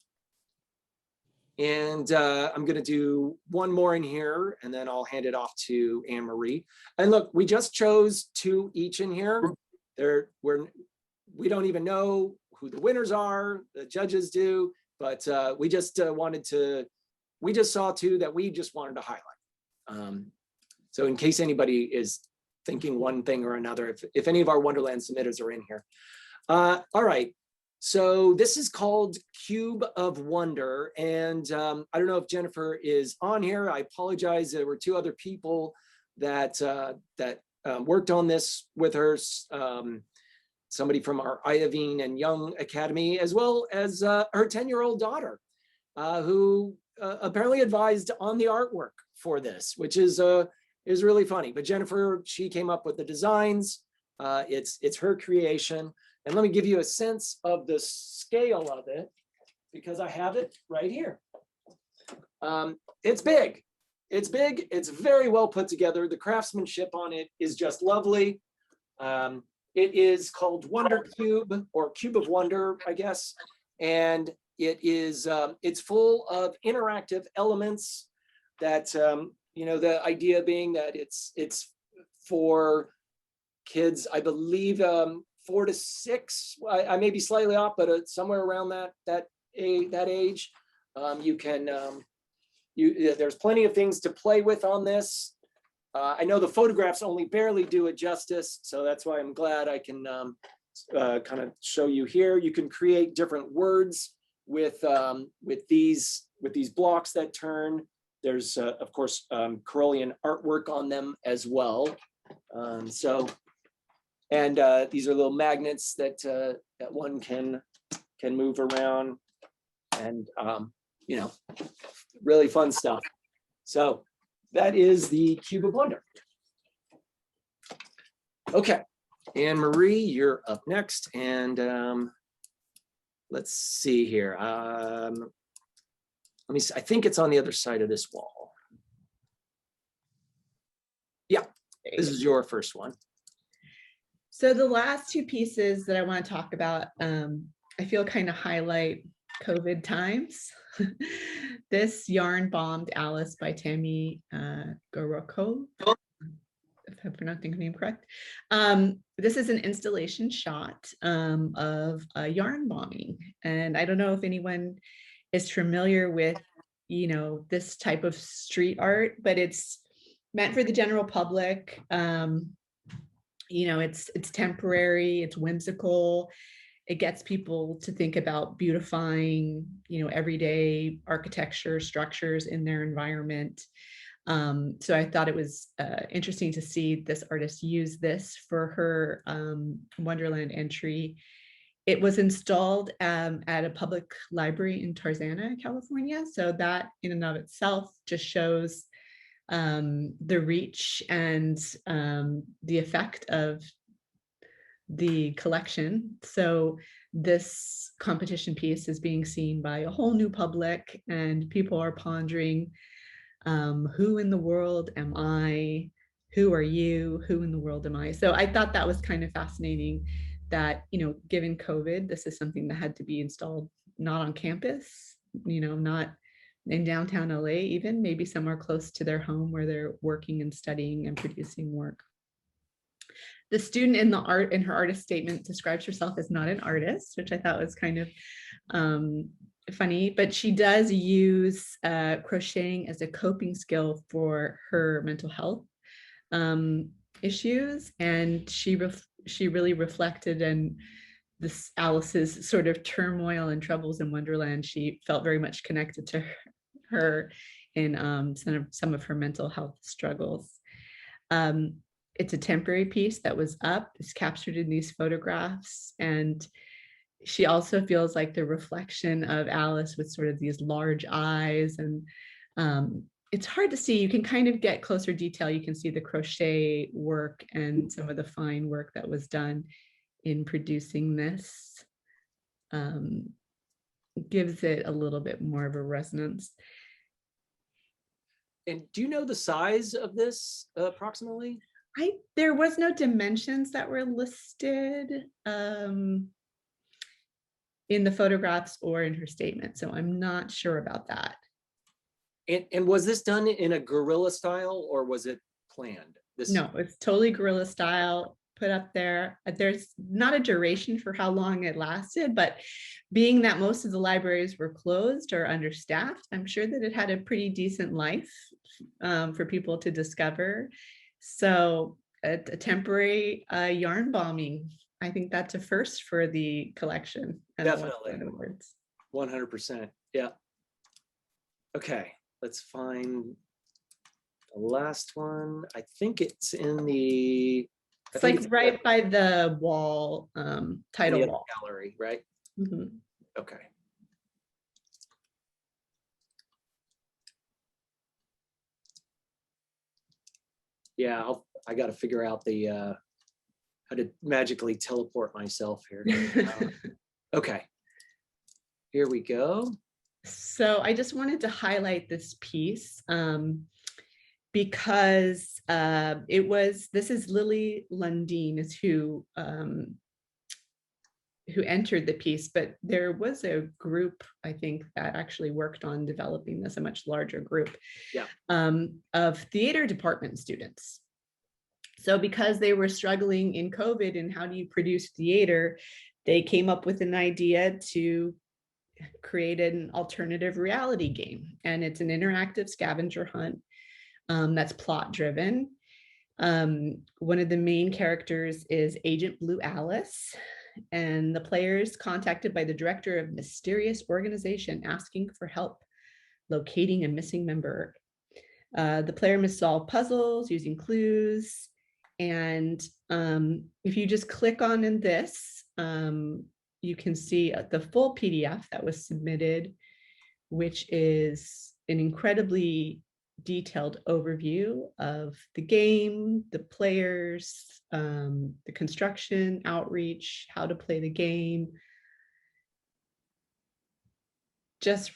And I'm going to do one more in here, and then I'll hand it off to Anne Marie. And look, we just chose 2 each in here. We don't even know who the winners are. The judges do, but we just we just saw 2 that we just wanted to highlight. So in case anybody is thinking one thing or another, if any of our Wonderland submitters are in here. All right. So this is called Cube of Wonder. And I don't know if Jennifer is on here. I apologize. There were 2 other people that worked on this with her. Somebody from our Iovine and Young Academy, as well as her 10-year-old daughter, who apparently advised on the artwork for this, which is really funny. But Jennifer, she came up with the designs. It's her creation. And let me give you a sense of the scale of it, because I have it right here. It's big. It's big. It's very well put together. The craftsmanship on it is just lovely. It is called Wonder Cube, or Cube of Wonder, I guess. And it is, it's full of interactive elements that, you know, the idea being that it's for kids, I believe, 4 to 6. I may be slightly off, but somewhere around that age. You can, there's plenty of things to play with on this. I know the photographs only barely do it justice, so that's why I'm glad I can kind of show you here. You can create different words with these blocks that turn. There's of course Carrollian artwork on them as well. And these are little magnets that that one can move around, and you know, really fun stuff. So that is the Cube of Wonder. Okay, Anne Marie, you're up next, and let's see here. Let me see. I think it's on the other side of this wall. Yeah, this is your first one. So the last 2 pieces that I want to talk about, I feel kind of highlight COVID times. This Yarn Bombed Alice by Tammy Goroko, if I'm pronouncing her name correct. This is an installation shot of a yarn bombing. And I don't know if anyone is familiar with, you know, this type of street art, but it's meant for the general public. You know, it's temporary, it's whimsical. It gets people to think about beautifying, you know, everyday architecture structures in their environment. So I thought it was interesting to see this artist use this for her Wonderland entry. It was installed at a public library in Tarzana, California. So that in and of itself just shows the reach and the effect of the collection. So this competition piece is being seen by a whole new public, and people are pondering, who in the world am I? Who are you? Who in the world am I? So I thought that was kind of fascinating that, you know, given COVID, this is something that had to be installed not on campus, you know, not in downtown LA, even maybe somewhere close to their home where they're working and studying and producing work. The student in her artist statement describes herself as not an artist, which I thought was kind of funny, but she does use crocheting as a coping skill for her mental health issues. And she really reflected in this Alice's sort of turmoil and troubles in Wonderland. She felt very much connected to her in some of her mental health struggles. It's a temporary piece that was up, it's captured in these photographs. And she also feels like the reflection of Alice with sort of these large eyes. And it's hard to see, you can kind of get closer detail. You can see the crochet work and some of the fine work that was done in producing this. Gives it a little bit more of a resonance. And do you know the size of this approximately? There was no dimensions that were listed in the photographs or in her statement, so I'm not sure about that. And was this done in a guerrilla style or was it planned? No, it's totally guerrilla style, put up there. There's not a duration for how long it lasted, but being that most of the libraries were closed or understaffed, I'm sure that it had a pretty decent life for people to discover. So a temporary yarn bombing, I think that's a first for the collection. Definitely. 100%. Yeah. Okay, let's find the last one. I think it's in the... It's like right by the wall, title wall. Gallery, right? Mm-hmm. Okay. Yeah, I got to figure out the how to magically teleport myself here. Okay, here we go. So I just wanted to highlight this piece because this is Lily Lundeen is who entered the piece, but there was a group, I think, that actually worked on developing this, a much larger group, yeah, of theater department students. So because they were struggling in COVID and how do you produce theater, they came up with an idea to create an alternative reality game. And it's an interactive scavenger hunt that's plot driven. One of the main characters is Agent Blue Alice, and the players contacted by the director of a mysterious organization asking for help locating a missing member. The player must solve puzzles using clues. And if you just click on in this, you can see the full PDF that was submitted, which is an incredibly detailed overview of the game, the players, the construction, outreach, how to play the game. Just,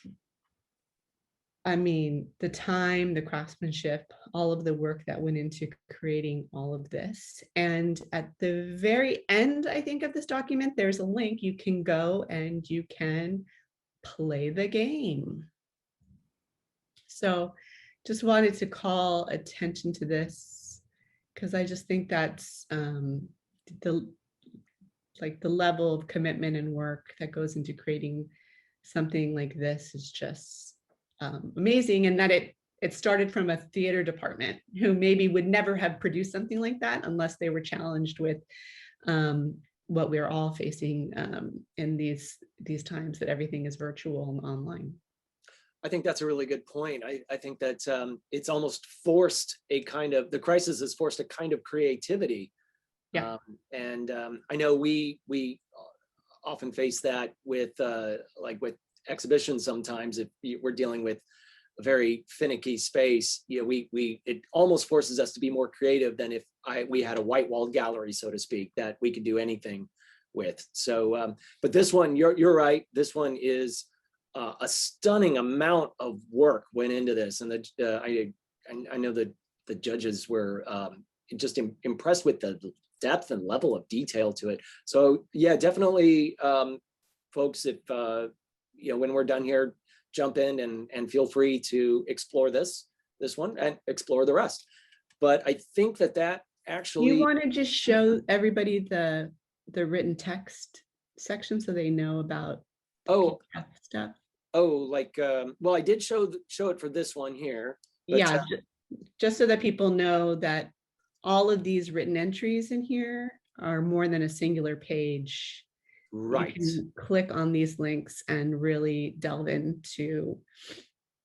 I mean, the time, the craftsmanship, all of the work that went into creating all of this. And at the very end, I think, of this document, there's a link. You can go and you can play the game. So just wanted to call attention to this because I just think that's the level of commitment and work that goes into creating something like this is just amazing. And that it started from a theater department who maybe would never have produced something like that unless they were challenged with what we're all facing in these times that everything is virtual and online. I think that's a really good point. I think that it's almost forced the crisis has forced a kind of creativity. Yeah. I know we often face that with with exhibitions sometimes. If we're dealing with a very finicky space, it almost forces us to be more creative than if we had a white walled gallery, so to speak, that we could do anything with. So, but this one, you're right. This one is a stunning amount of work went into this, and I know that the judges were just impressed with the depth and level of detail to it. So yeah, definitely, folks, if when we're done here, jump in and feel free to explore this one and explore the rest. But I think that actually. You want to just show everybody the written text section so they know about Oh, stuff? like, well, I did show it for this one here. But, Yeah, just so that people know that all of these written entries in here are more than a singular page. right. You can click on these links and really delve into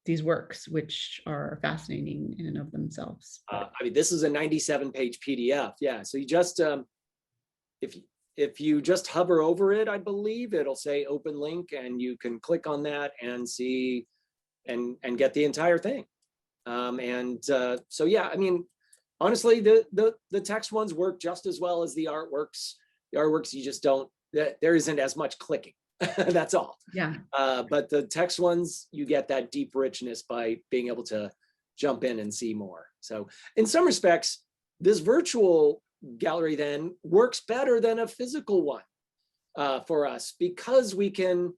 these works, which are fascinating in and of themselves. I mean, this is a 97-page PDF. Yeah. So you just, if you just hover over it, I believe it'll say open link, and you can click on that and see and get the entire thing. So yeah, I mean, honestly, the text ones work just as well as the artworks. The artworks, you just don't, there isn't as much clicking. That's all. Yeah. But the text ones, you get that deep richness by being able to jump in and see more. So in some respects, this virtual gallery then works better than a physical one for us, because you can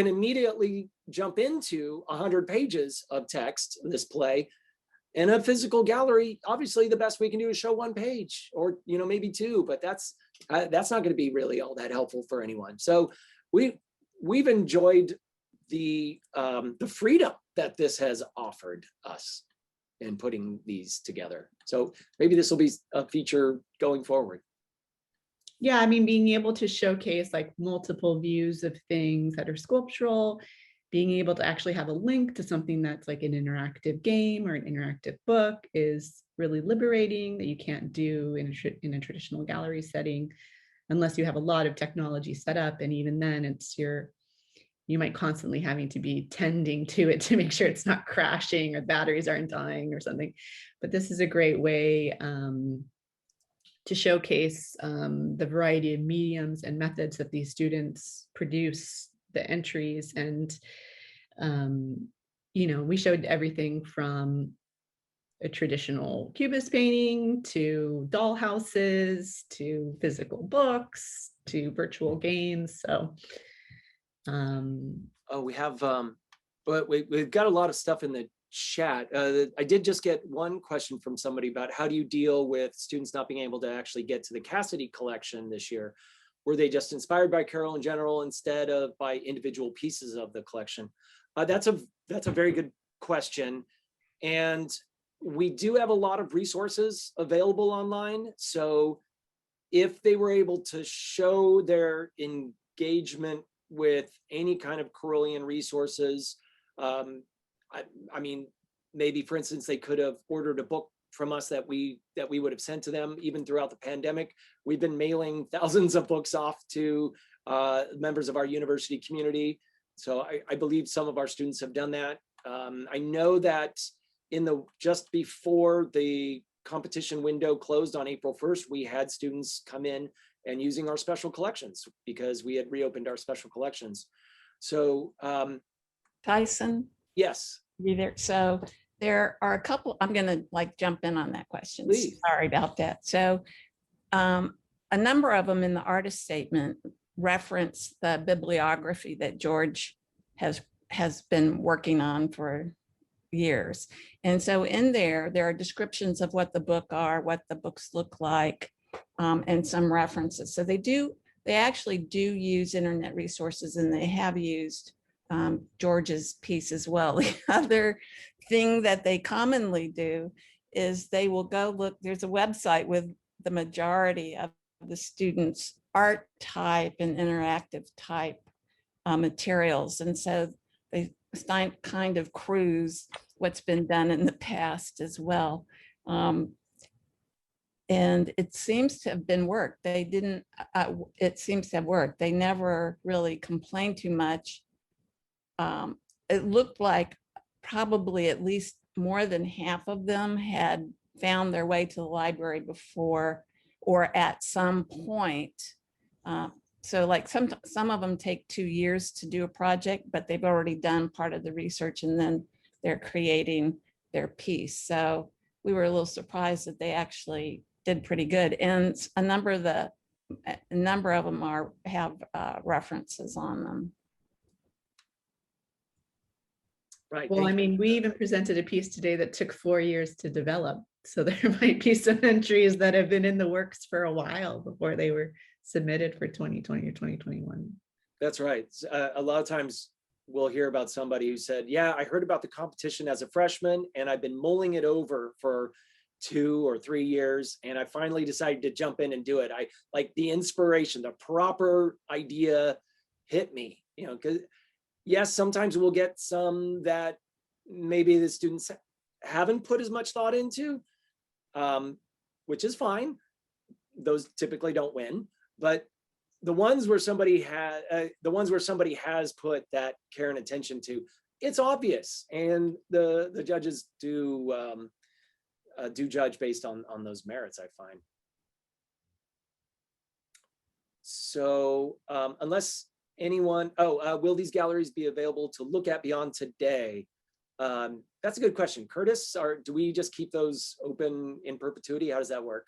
immediately jump into 100 pages of text, this play. In a physical gallery, obviously the best we can do is show 1 page, or maybe 2, but that's not going to be really all that helpful for anyone. So we've enjoyed the freedom that this has offered us in putting these together. So maybe this will be a feature going forward. Yeah, I mean, being able to showcase like multiple views of things that are sculptural, being able to actually have a link to something that's like an interactive game or an interactive book is really liberating, that you can't do in a traditional gallery setting unless you have a lot of technology set up. And even then you might constantly having to be tending to it to make sure it's not crashing or batteries aren't dying or something. But this is a great way to showcase the variety of mediums and methods that these students produce the entries. And we showed everything from a traditional cubist painting to doll houses to physical books to virtual games. So we have but we've got a lot of stuff in the chat. I did just get one question from somebody about how do you deal with students not being able to actually get to the Cassidy collection this year? Were they just inspired by Carroll in general instead of by individual pieces of the collection? That's a very good question. And we do have a lot of resources available online. So if they were able to show their engagement with any kind of Carrollian resources, I mean, maybe for instance, they could have ordered a book from us that we would have sent to them even throughout the pandemic. We've been mailing thousands of books off to members of our university community. So I believe some of our students have done that. I know that just before the competition window closed on April 1st, we had students come in and using our special collections because we had reopened our special collections. So Tyson? Yes. Be there. So there are a couple, I'm going to jump in on that question. Please. Sorry about that. So a number of them in the artist statement reference the bibliography that George has been working on for years. And so in there are descriptions of what the books look like, and some references. So they actually do use internet resources, and they have used George's piece as well. The other thing that they commonly do is they will go look, there's a website with the majority of the students' art type and interactive type materials. And so they kind of cruise what's been done in the past as well. And it seems to have been worked. It seems to have worked. They never really complained too much. It looked like probably at least more than half of them had found their way to the library before or at some point. So some of them take 2 years to do a project, but they've already done part of the research and then they're creating their piece. So we were a little surprised that they actually did pretty good. And a number of them have references on them. Right. Well, I mean, we even presented a piece today that took 4 years to develop. So there might be some entries that have been in the works for a while before they were submitted for 2020 or 2021. That's right. A lot of times we'll hear about somebody who said, yeah, I heard about the competition as a freshman and I've been mulling it over for 2 or 3 years. And I finally decided to jump in and do it. I like the inspiration, the proper idea hit me, you know, because yes, sometimes we'll get some that maybe the students haven't put as much thought into, which is fine. Those typically don't win, but the ones where somebody has put that care and attention to, it's obvious, and the judges do judge based on those merits, I find. So unless anyone, will these galleries be available to look at beyond today? That's a good question. Curtis, do we just keep those open in perpetuity? How does that work?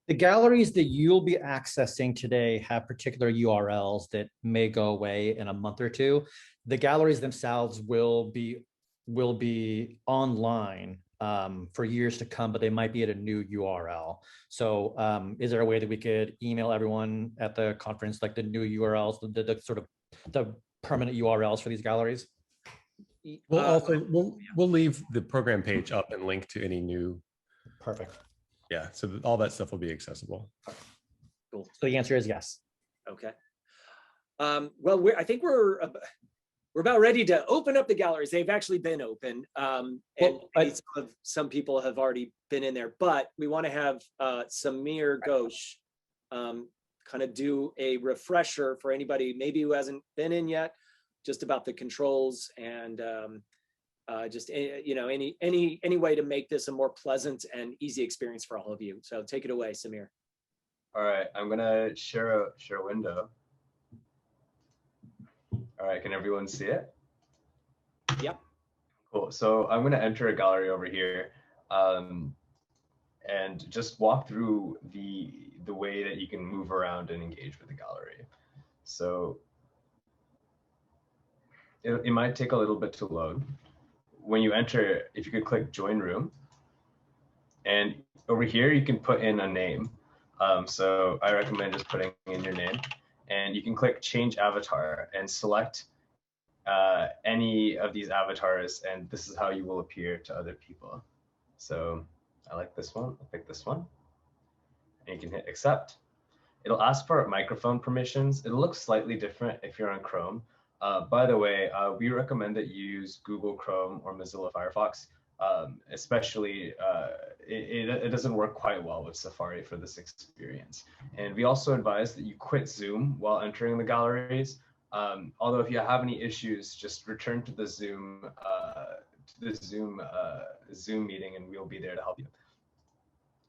The galleries that you'll be accessing today have particular URLs that may go away in a month or two. The galleries themselves will be online for years to come, but they might be at a new URL. So is there a way that we could email everyone at the conference, like the new URLs, the sort of the permanent URLs for these galleries? We'll leave the program page up and link to any new. Perfect. Yeah, so all that stuff will be accessible. Cool. So the answer is yes. Okay. Well, I think we're about ready to open up the galleries. They've actually been open, and some people have already been in there. But we want to have Samir Ghosh kind of do a refresher for anybody maybe who hasn't been in yet, just about the controls and just any way to make this a more pleasant and easy experience for all of you. So take it away, Samir. All right, I'm gonna share a window. All right, can everyone see it? Yep. Cool. So I'm gonna enter a gallery over here, and just walk through the way that you can move around and engage with the gallery. So it might take a little bit to load. When you enter, if you could click join room, and over here you can put in a name. So I recommend just putting in your name, and you can click change avatar and select any of these avatars, and this is how you will appear to other people. So I like this one, I'll pick this one, and you can hit accept. It'll ask for microphone permissions. It'll look slightly different if you're on Chrome. By the way, we recommend that you use Google Chrome or Mozilla Firefox, especially it doesn't work quite well with Safari for this experience. And we also advise that you quit Zoom while entering the galleries. Although if you have any issues, just return to the Zoom Zoom meeting and we'll be there to help you.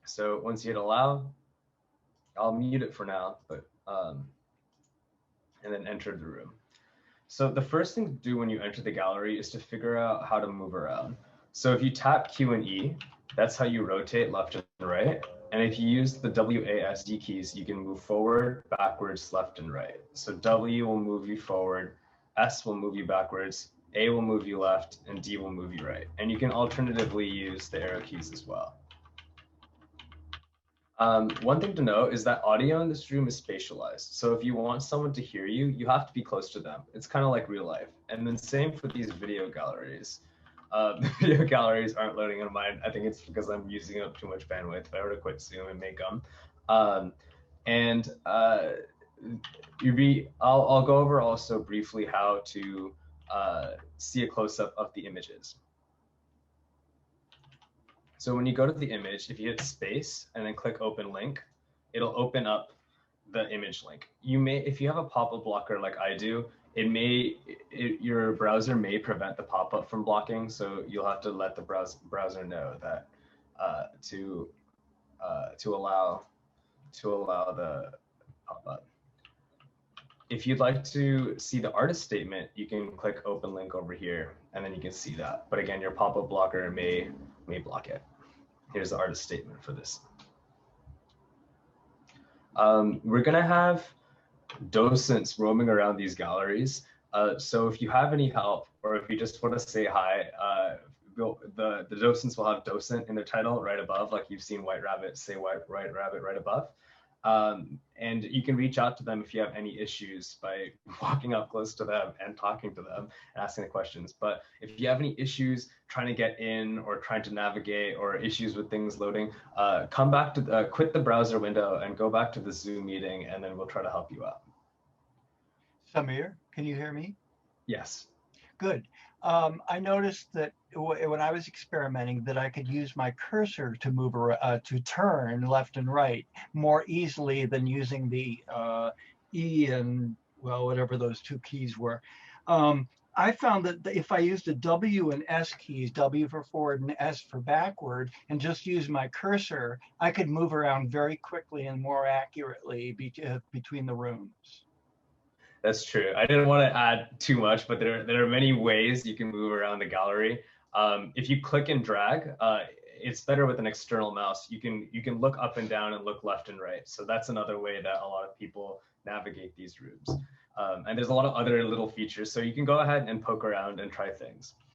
So once you hit allow, I'll mute it for now, but and then enter the room. So the first thing to do when you enter the gallery is to figure out how to move around. So if you tap Q and E, that's how you rotate left and right. And if you use the WASD keys, you can move forward, backwards, left, and right. So W will move you forward, S will move you backwards, A will move you left, and D will move you right. And you can alternatively use the arrow keys as well. One thing to note is that audio in this room is spatialized. So if you want someone to hear you, you have to be close to them. It's kind of like real life. And then same for these video galleries. The video galleries aren't loading on mine. I think it's because I'm using up too much bandwidth. If I were to quit Zoom and make them. I'll go over also briefly how to see a close-up of the images. So when you go to the image, if you hit space and then click open link, it'll open up the image link. You may, if you have a pop-up blocker like I do, your browser may prevent the pop-up from blocking. So you'll have to let the browser know that to allow the pop-up. If you'd like to see the artist statement, you can click open link over here, and then you can see that. But again, your pop-up blocker may block it. Here's the artist statement for this. We're gonna have docents roaming around these galleries. So if you have any help, or if you just want to say hi, the docents will have docent in their title right above, like you've seen White Rabbit say White Rabbit right above. And you can reach out to them if you have any issues by walking up close to them and talking to them and asking the questions. But if you have any issues trying to get in or trying to navigate or issues with things loading, come back to quit the browser window and go back to the Zoom meeting, and then we'll try to help you out. Samir, can you hear me? Yes. Good. I noticed that when I was experimenting that I could use my cursor to move to turn left and right more easily than using the E and, well, whatever those two keys were. I found that if I used the W and S keys, W for forward and S for backward, and just use my cursor, I could move around very quickly and more accurately between the rooms. That's true. I didn't want to add too much, but there are many ways you can move around the gallery. If you click and drag, it's better with an external mouse. You can look up and down and look left and right. So that's another way that a lot of people navigate these rooms. And there's a lot of other little features. So you can go ahead and poke around and try things.